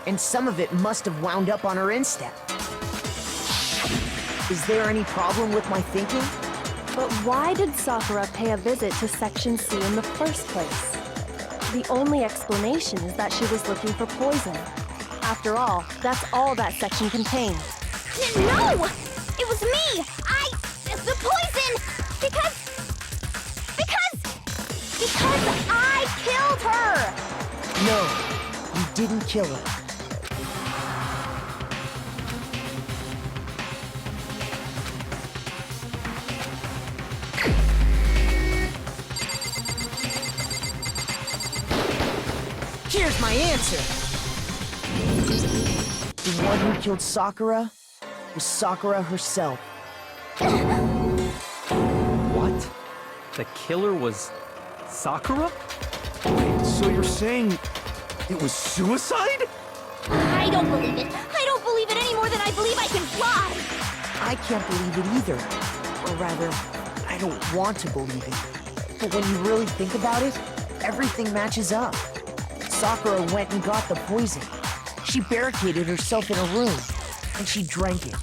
and some of it must have wound up on her instep. Is there any problem with my thinking? But why did Sakura pay a visit to Section C in the first place? The only explanation is that she was looking for poison. After all, that's all that section contained. No! It was me! The poison! Because I killed her! No, you didn't kill her. Here's my answer. The one who killed Sakura was Sakura herself. What? The killer was Sakura? So you're saying it was suicide? I don't believe it. I don't believe it any more than I believe I can fly. I can't believe it either. Or rather, I don't want to believe it. But when you really think about it, everything matches up. Sakura went and got the poison. She barricaded herself in a room, and she drank it.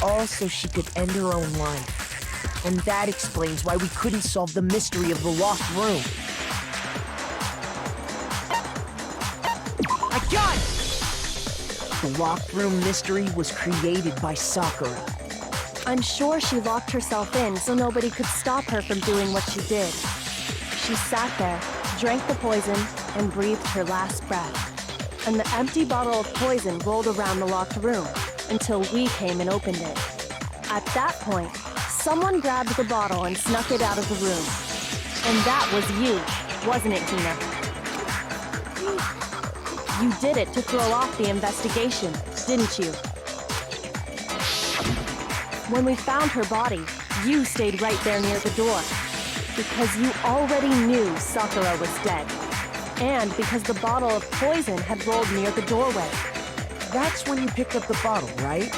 All so she could end her own life. And that explains why we couldn't solve the mystery of the locked room. I got it! The locked room mystery was created by Sakura. I'm sure she locked herself in so nobody could stop her from doing what she did. She sat there, drank the poison, and breathed her last breath. And the empty bottle of poison rolled around the locked room until we came and opened it. At that point, someone grabbed the bottle and snuck it out of the room. And that was you, wasn't it, Hina? You did it to throw off the investigation, didn't you? When we found her body, you stayed right there near the door. Because you already knew Sakura was dead. And because the bottle of poison had rolled near the doorway. That's when you picked up the bottle, right?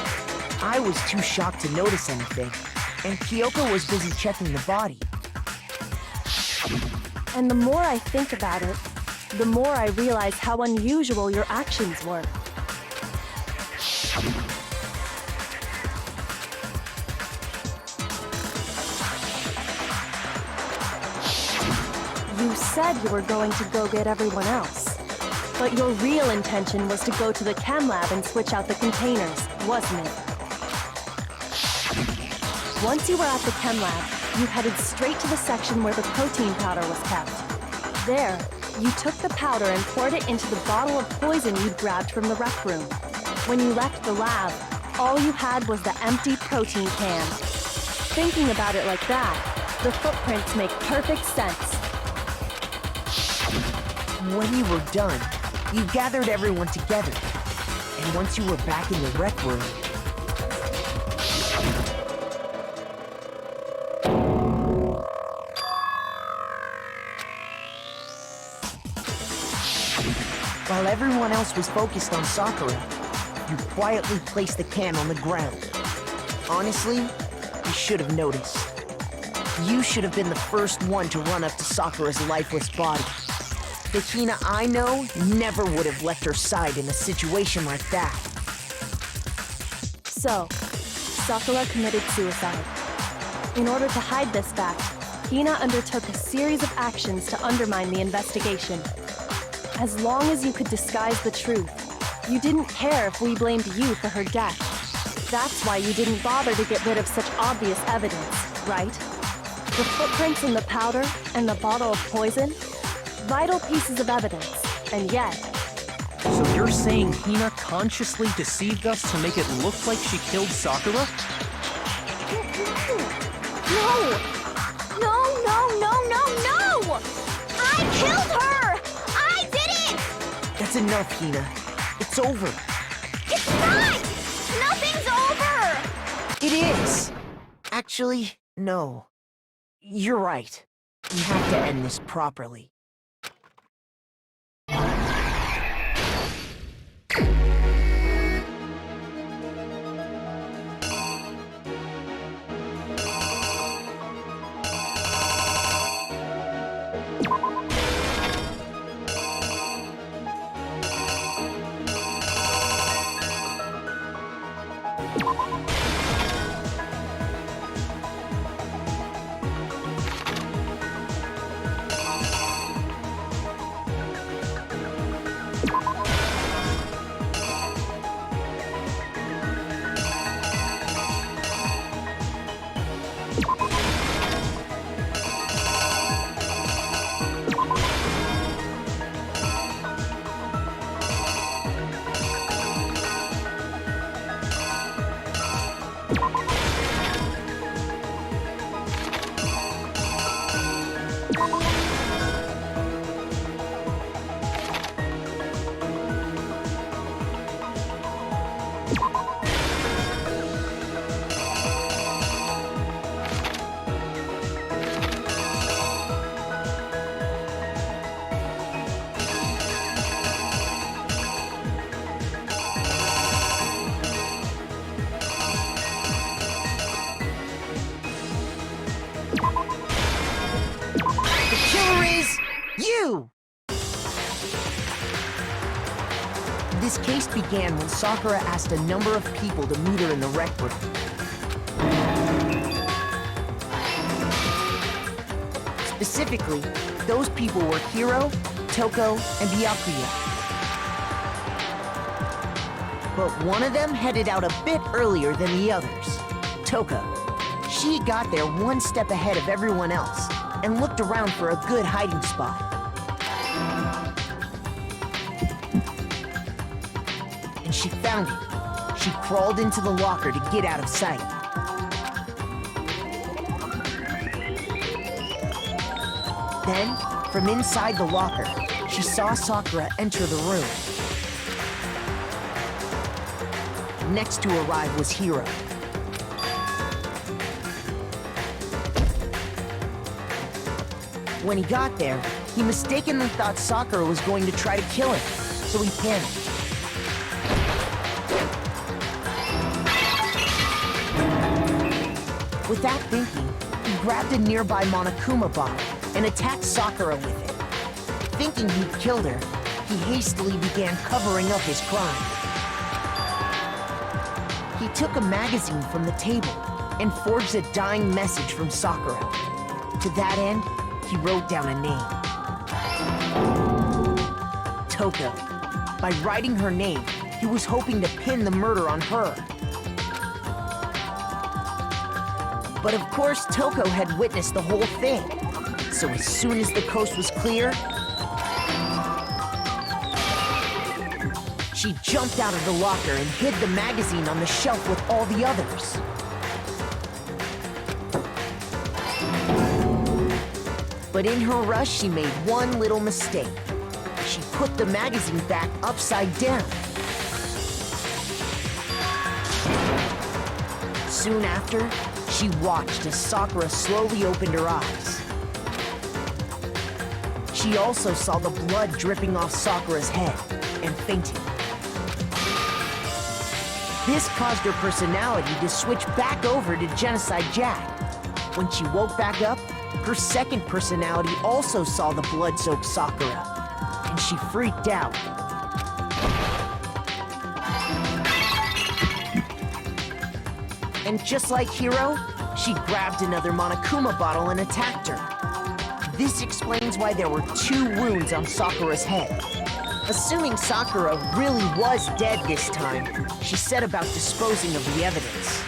I was too shocked to notice anything, and Kyoko was busy checking the body. And the more I think about it, the more I realize how unusual your actions were. You said you were going to go get everyone else. But your real intention was to go to the chem lab and switch out the containers, wasn't it? Once you were at the chem lab, you headed straight to the section where the protein powder was kept. There, you took the powder and poured it into the bottle of poison you'd grabbed from the rec room. When you left the lab, all you had was the empty protein can. Thinking about it like that, the footprints make perfect sense. When you were done, you gathered everyone together. And once you were back in the rec room, while everyone else was focused on Sakura, you quietly placed the can on the ground. Honestly, you should have noticed. You should have been the first one to run up to Sakura's lifeless body. The Hina I know never would have left her side in a situation like that. So, Sakura committed suicide. In order to hide this fact, Hina undertook a series of actions to undermine the investigation. As long as you could disguise the truth, you didn't care if we blamed you for her death. That's why you didn't bother to get rid of such obvious evidence, right? The footprints in the powder and the bottle of poison? Vital pieces of evidence, and yet... So you're saying Hina consciously deceived us to make it look like she killed Sakura? No! No, no, no, no, no! I killed her! I did it! That's enough, Hina. It's over. It's not! Nothing's over! It is! Actually, no. You're right. We have to end this properly. This case began when Sakura asked a number of people to meet her in the rec room. Specifically, those people were Hiro, Toko, and Byakuya. But one of them headed out a bit earlier than the others, Toko. She got there one step ahead of everyone else and looked around for a good hiding spot. And she found it. She crawled into the locker to get out of sight. Then, from inside the locker, she saw Sakura enter the room. Next to arrive was Hiro. When he got there, he mistakenly thought Sakura was going to try to kill him, so he panicked. Without thinking, he grabbed a nearby Monokuma bottle and attacked Sakura with it. Thinking he'd killed her, he hastily began covering up his crime. He took a magazine from the table and forged a dying message from Sakura. To that end, he wrote down a name. Toko. By writing her name, he was hoping to pin the murder on her. But of course, Toko had witnessed the whole thing. So as soon as the coast was clear, she jumped out of the locker and hid the magazine on the shelf with all the others. But in her rush, she made one little mistake. She put the magazine back upside down. Soon after, she watched as Sakura slowly opened her eyes. She also saw the blood dripping off Sakura's head and fainted. This caused her personality to switch back over to Genocide Jack. When she woke back up, her second personality also saw the blood-soaked Sakura, and she freaked out. And just like Hiro, she grabbed another Monokuma bottle and attacked her. This explains why there were 2 wounds on Sakura's head. Assuming Sakura really was dead this time, she set about disposing of the evidence.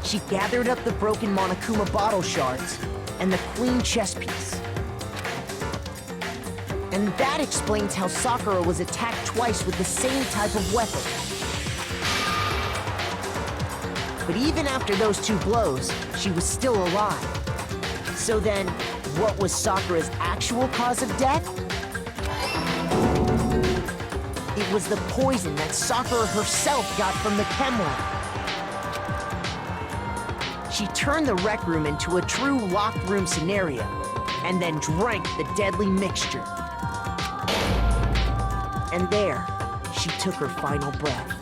She gathered up the broken Monokuma bottle shards and the queen chess piece. And that explains how Sakura was attacked twice with the same type of weapon. But even after those 2 blows, she was still alive. So then, what was Sakura's actual cause of death? It was the poison that Sakura herself got from the chem lab. She turned the rec room into a true locked room scenario, and then drank the deadly mixture. And there, she took her final breath.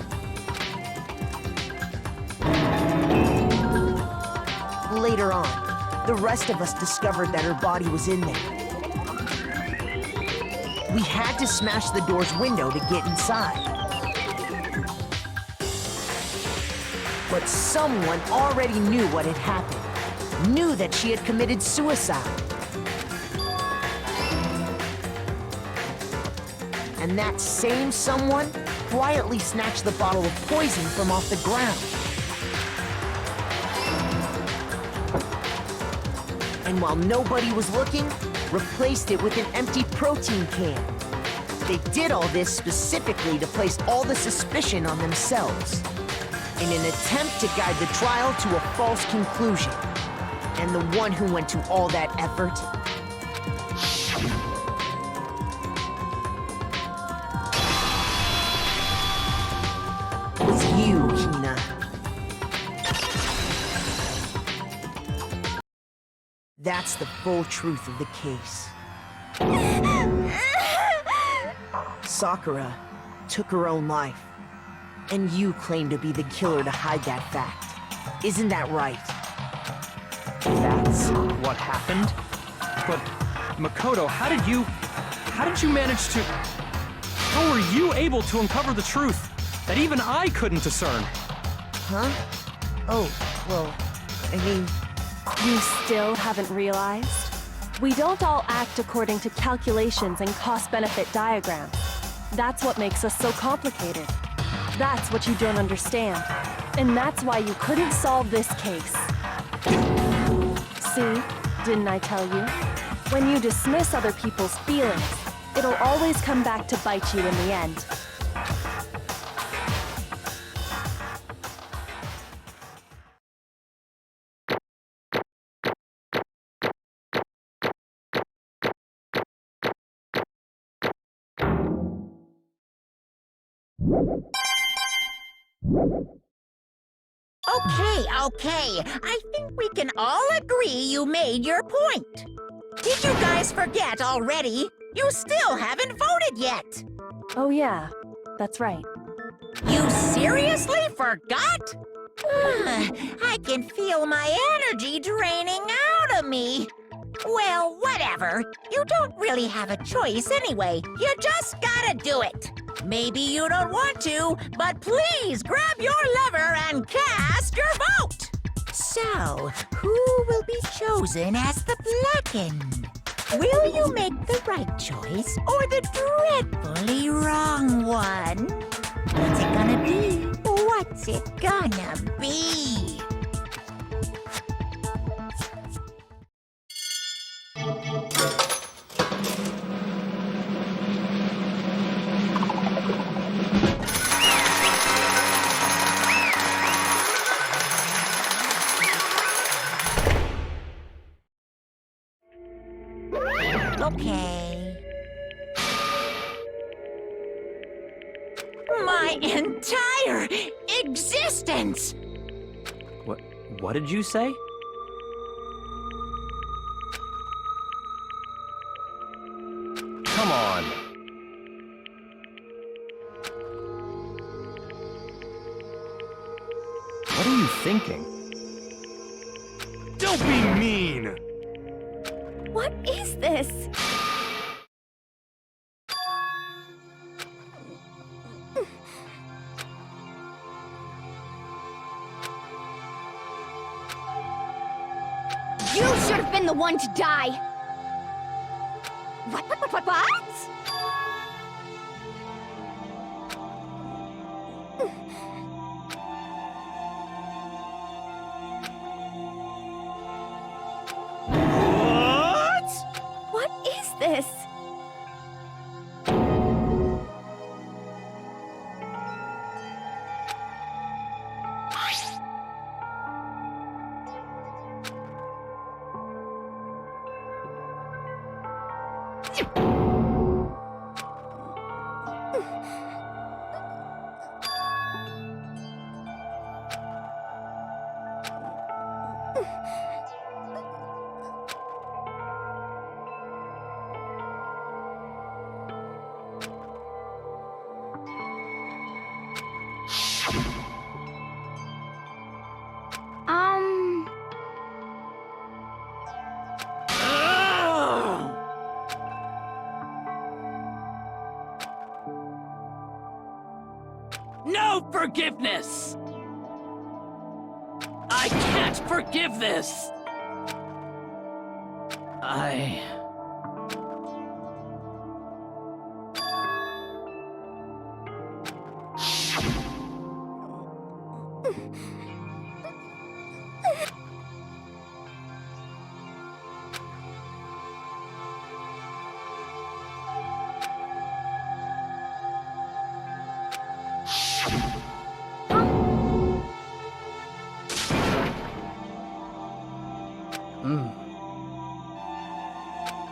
Later on, the rest of us discovered that her body was in there. We had to smash the door's window to get inside. But someone already knew what had happened, knew that she had committed suicide. And that same someone quietly snatched the bottle of poison from off the ground. And while nobody was looking, replaced it with an empty protein can. They did all this specifically to place all the suspicion on themselves, in an attempt to guide the trial to a false conclusion. And the one who went to all that effort was you, Hina. That's the full truth of the case. Sakura took her own life, and you claim to be the killer to hide that fact. Isn't that right? That's what happened? But, Makoto, how did you manage to... How were you able to uncover the truth that even I couldn't discern? Huh? Oh, well, I mean... You still haven't realized? We don't all act according to calculations and cost-benefit diagrams. That's what makes us so complicated. That's what you don't understand. And that's why you couldn't solve this case. See? Didn't I tell you? When you dismiss other people's feelings, it'll always come back to bite you in the end. Okay. I think we can all agree you made your point. Did you guys forget already? You still haven't voted yet. Oh yeah, that's right. You seriously forgot? I can feel my energy draining out of me. Well, whatever. You don't really have a choice anyway. You just gotta do it. Maybe you don't want to, but please grab your lever and cast your vote. So, who will be chosen as the blackened? Will you make the right choice or the dreadfully wrong one? What's it gonna be? What's it gonna be? Okay. My entire existence! What did you say? Come on. What are you thinking? Don't be mean! What is this? You should have been the one to die! What? What is this? No forgiveness! I can't forgive this!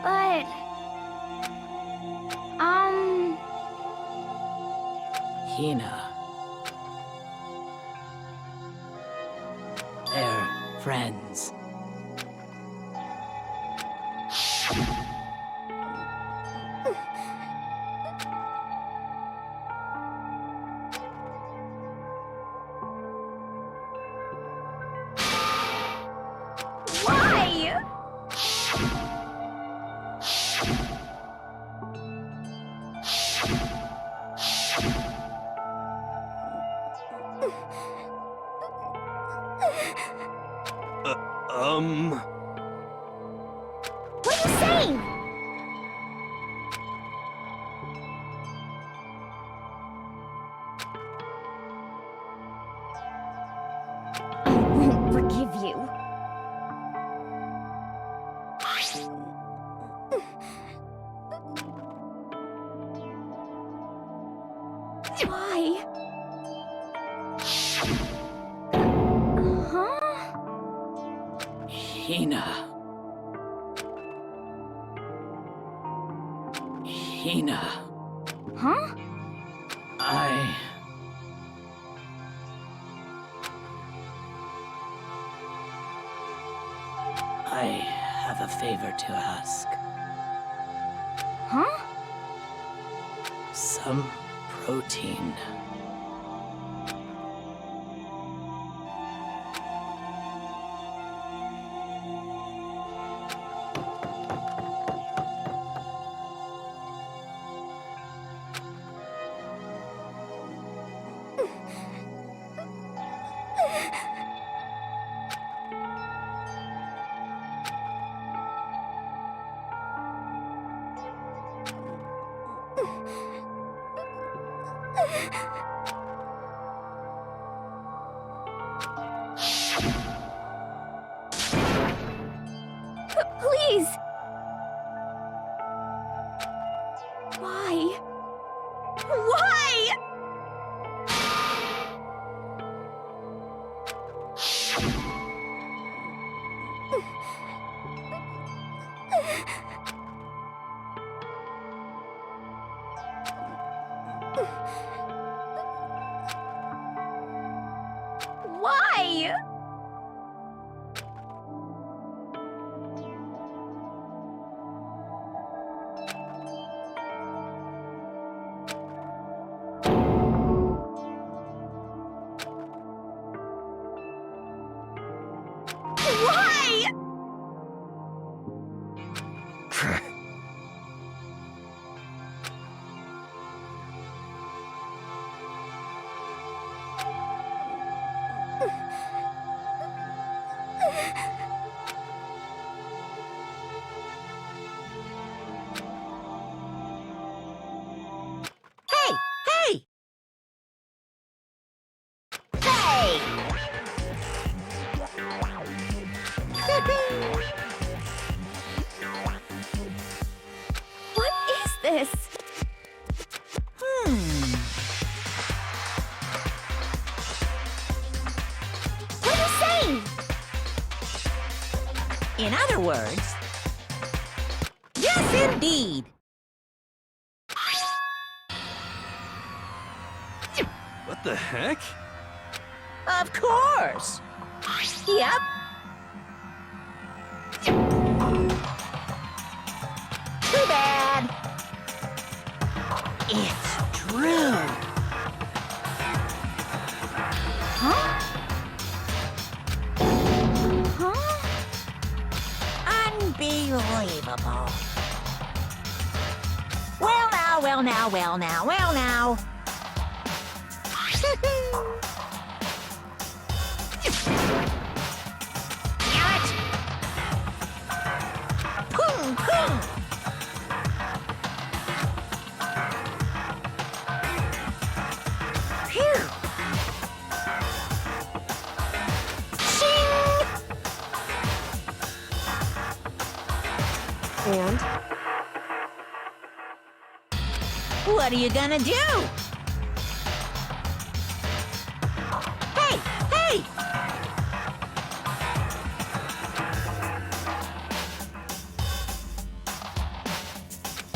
But... Hina. They're friends. Why? What are you saying? I won't forgive you. Why? Huh? Hina. Hina. Huh? I have a favor to ask. Huh? Some protein. Please! Why? Why? Why? Why? Hey! Hey! Hey! What is this? What are you saying? In other words, yes, indeed. What the heck? Of course. Yep. Too bad. It's true. unbelievable. Well now, well now, well now, well now. Damn it! Boom, boom. Phew. Shing! And What are you gonna do? Hey! Hey!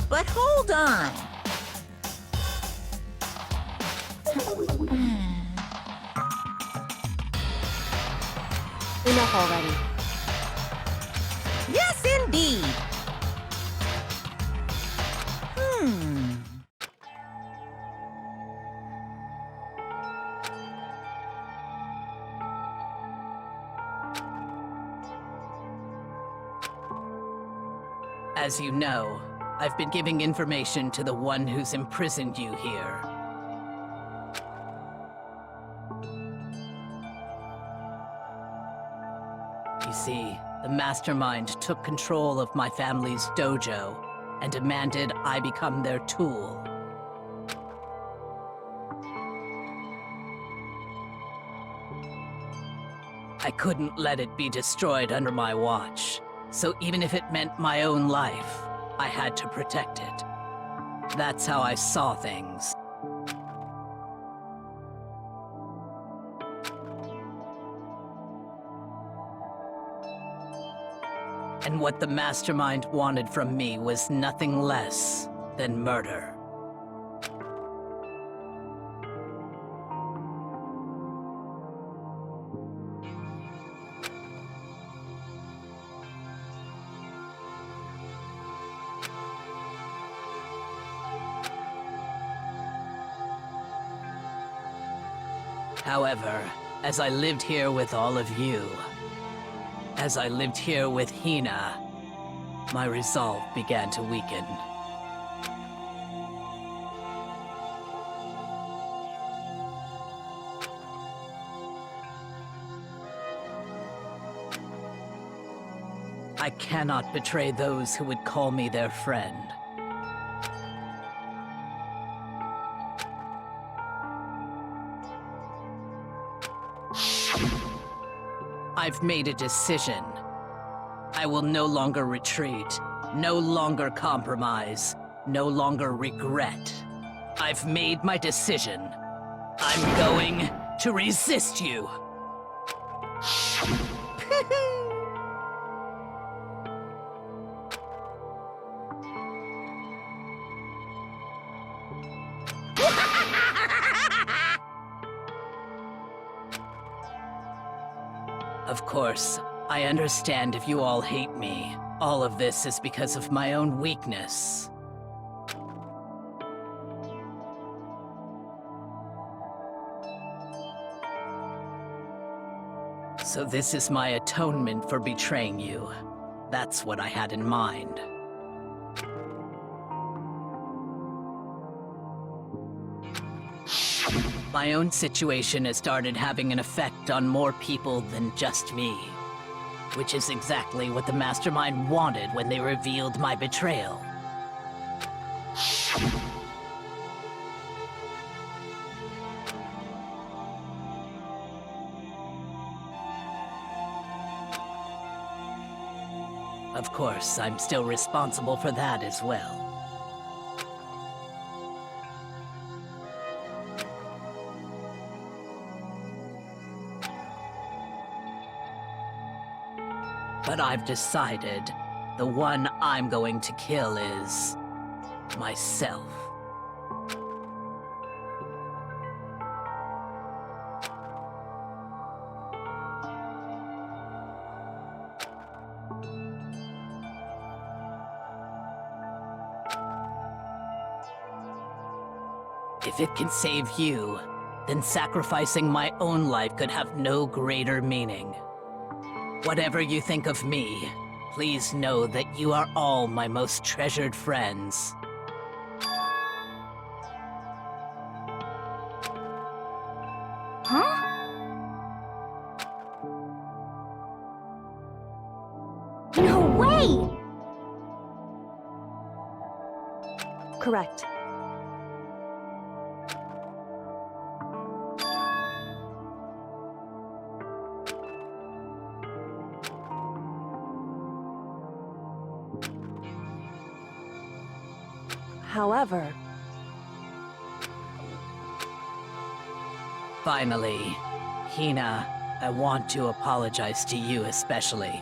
But hold on. enough already. Yes, indeed. As you know, I've been giving information to the one who's imprisoned you here. You see, the mastermind took control of my family's dojo and demanded I become their tool. I couldn't let it be destroyed under my watch, so even if it meant my own life, I had to protect it. That's how I saw things. And what the mastermind wanted from me was nothing less than murder. However, as I lived here with all of you, as I lived here with Hina, my resolve began to weaken. I cannot betray those who would call me their friend. I've made a decision. I will no longer retreat, no longer compromise, no longer regret. I've made my decision. I'm going to resist you. Of course, I understand if you all hate me. All of this is because of my own weakness. So this is my atonement for betraying you. That's what I had in mind. My own situation has started having an effect on more people than just me. Which is exactly what the Mastermind wanted when they revealed my betrayal. Of course, I'm still responsible for that as well. But I've decided the one I'm going to kill is myself. If it can save you, then sacrificing my own life could have no greater meaning. Whatever you think of me, Please know that you are all my most treasured friends. Huh? No way! Correct. However, Finally, Hina, I want to apologize to you especially.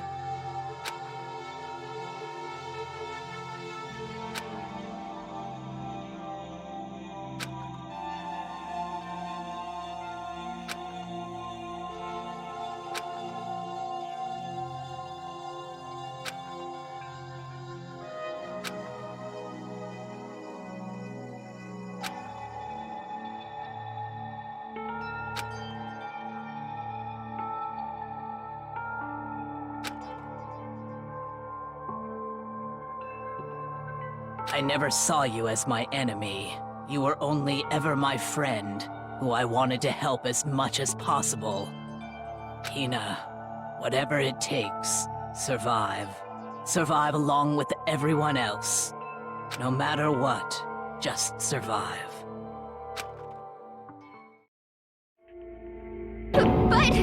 I never saw you as my enemy. You were only ever my friend, who I wanted to help as much as possible. Hina, whatever it takes, survive. Survive along with everyone else. No matter what, just survive. But...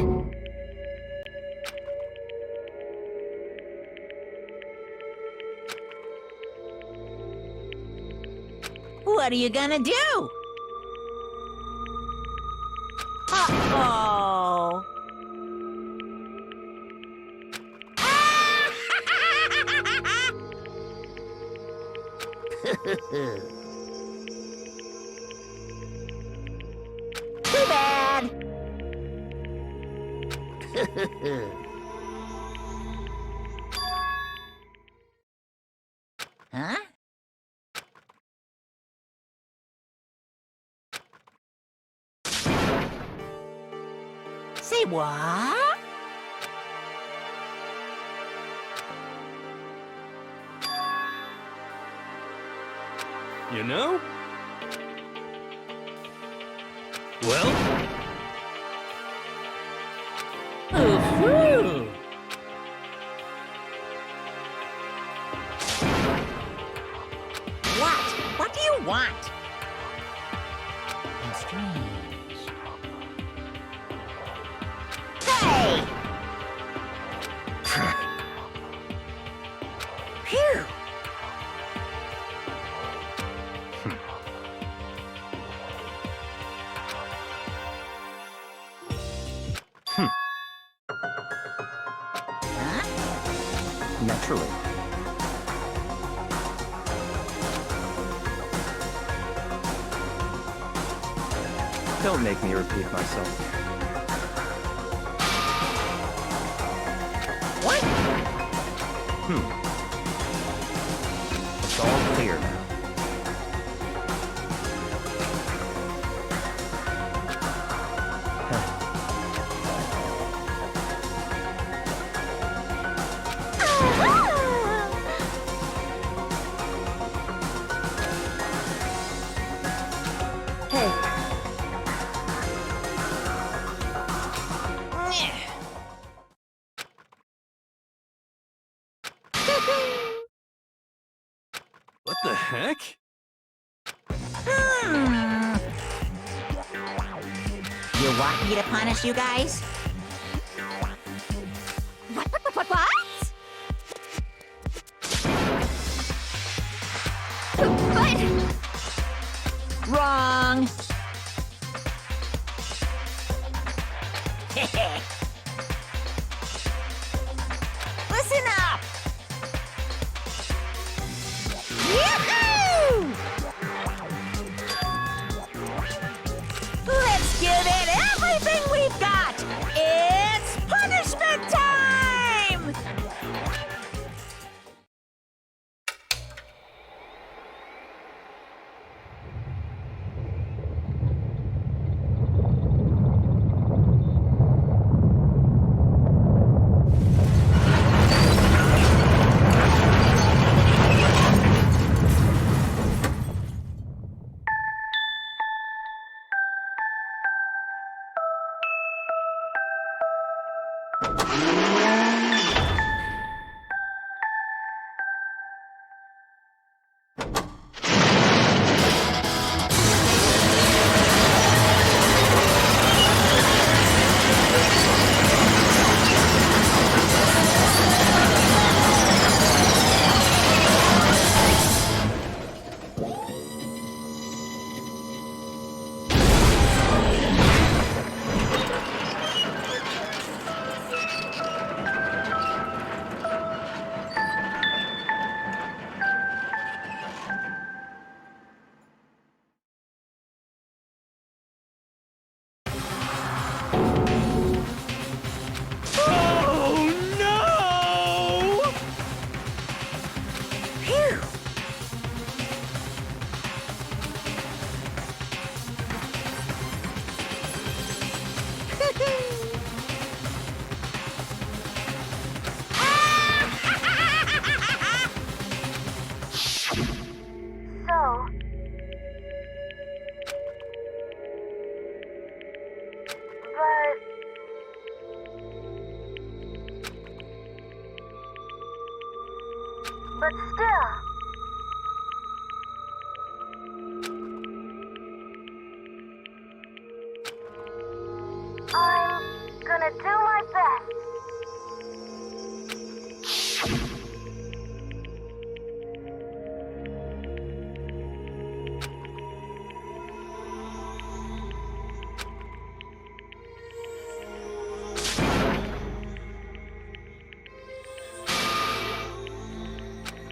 What are you gonna do? Uh-oh. Too bad. Huh? Say what? You know? Well? Ooh-hoo. What? What do you want? How strange. Hey! Phew! Huh? Naturally. Don't make me repeat myself. What? It's all clear now. What the heck? You want me to punish you guys? What? But... Wrong. Listen up. Yahoo! Let's give it everything we've got. It's punishment time. But still. I'm gonna do my best.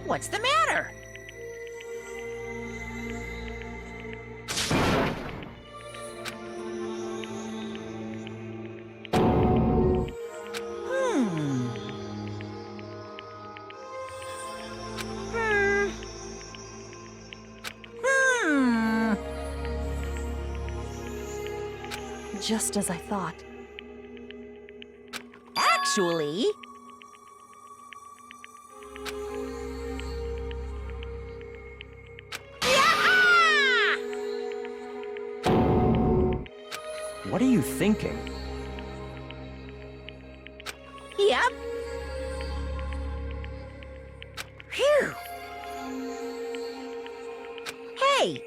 What's the matter? Just as I thought. Actually... What are you thinking? Yep. Phew. Hey,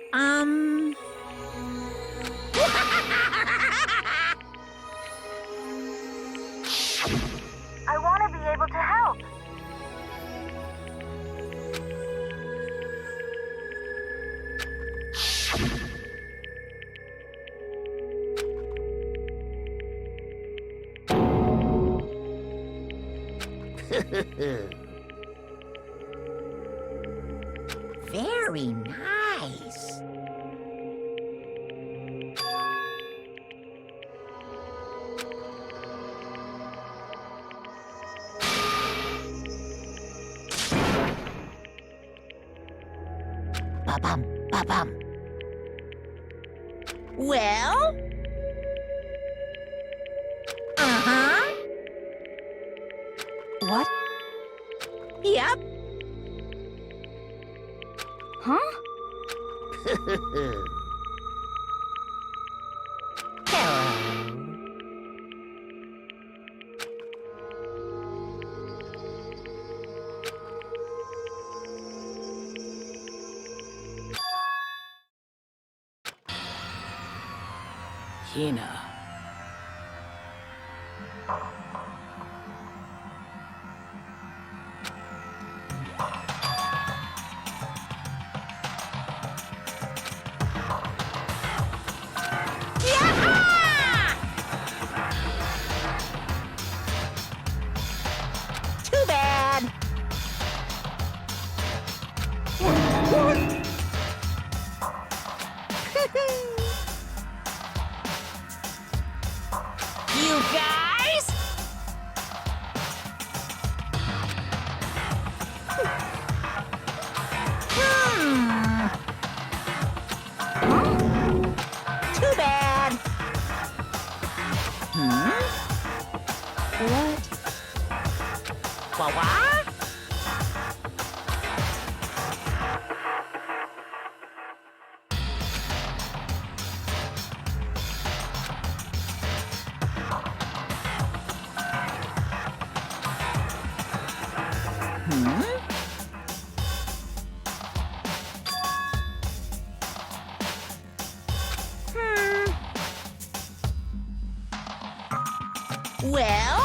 I want to be able to help. very nice. Ba-bum, ba-bum. Well? Uh-huh. What? Yep. Huh? Hello. Hina. Too bad. You guys? Too bad. What? What? Well?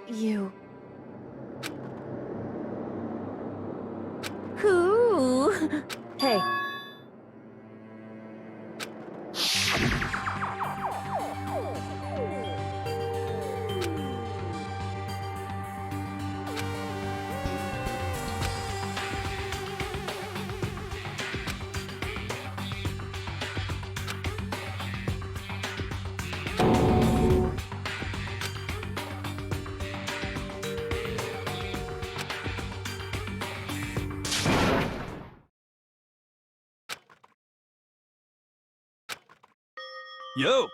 You. Who? Hey, Yo!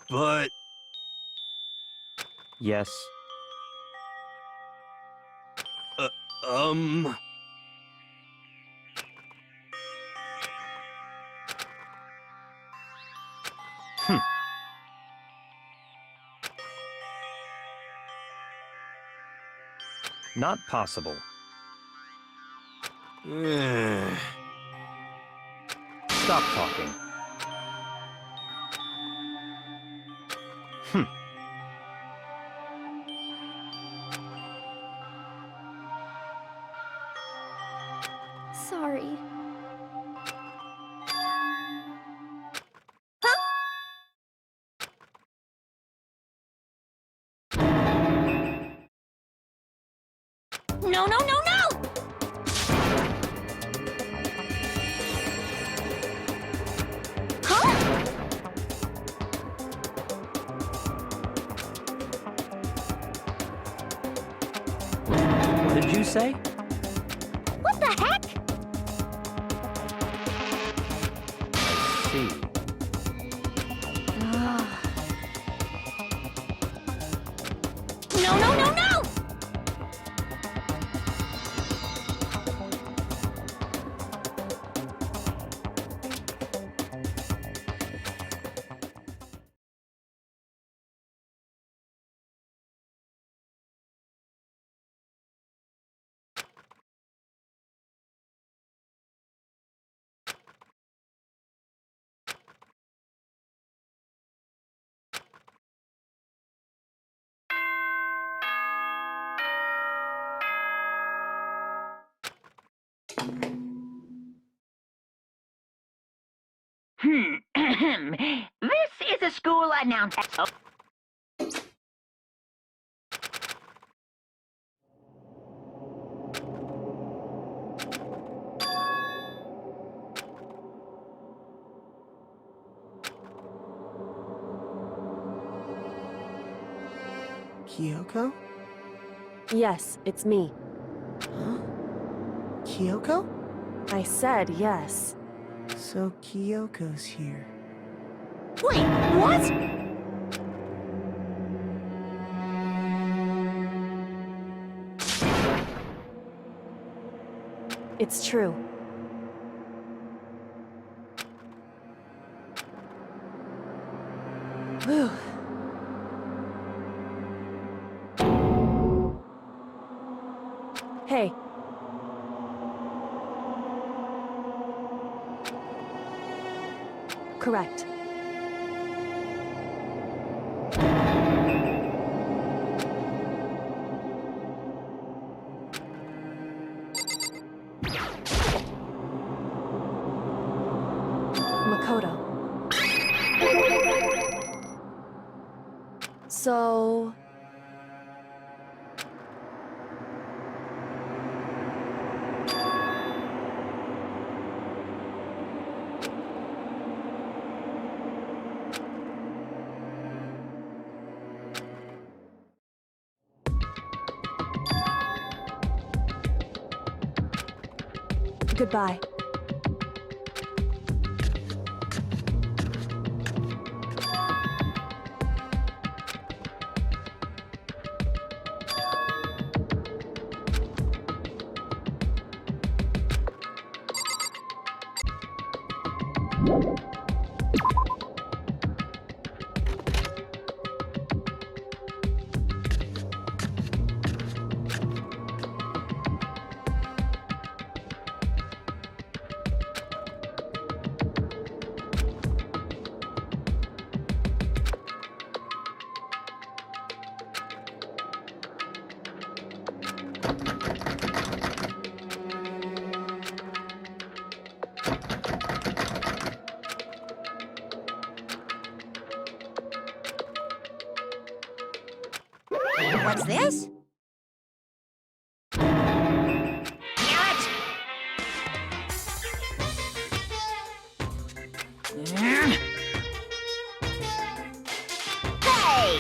But... Yes. Um... Not possible. Stop talking. Sorry. No, no, no, no! Huh? What did you say? What the heck? I see. No, no, no, no! This is a school announcement. Oh. Kyoko? yes, it's me. Huh? Kyoko? I said yes. So Kyoko's here. Wait, what? It's true. Whew. Hey. Correct. Makoto. So... Goodbye. What's this? Hey!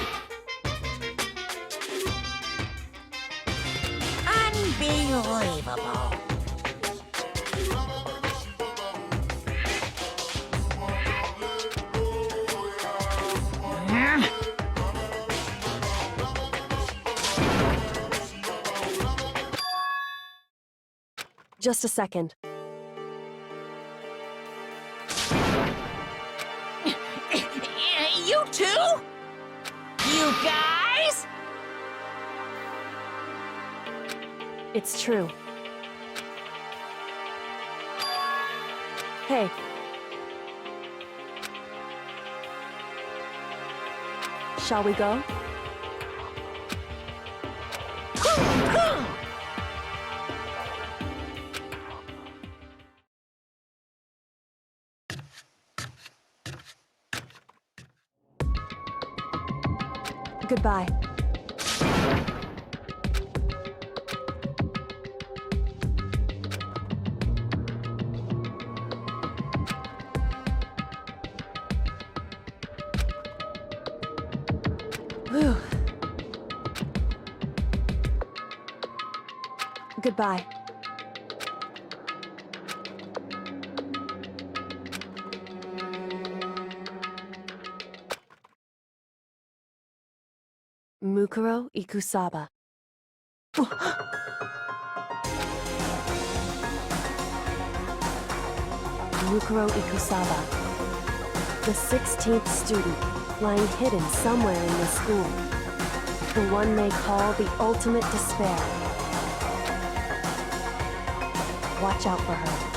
Unbelievable. Just a second. You too? You guys? It's true. Hey. Shall we go? Goodbye. Whew. Goodbye. Mukuro Ikusaba. Mukuro Ikusaba. The 16th student, lying hidden somewhere in the school. The one they call the ultimate despair. Watch out for her.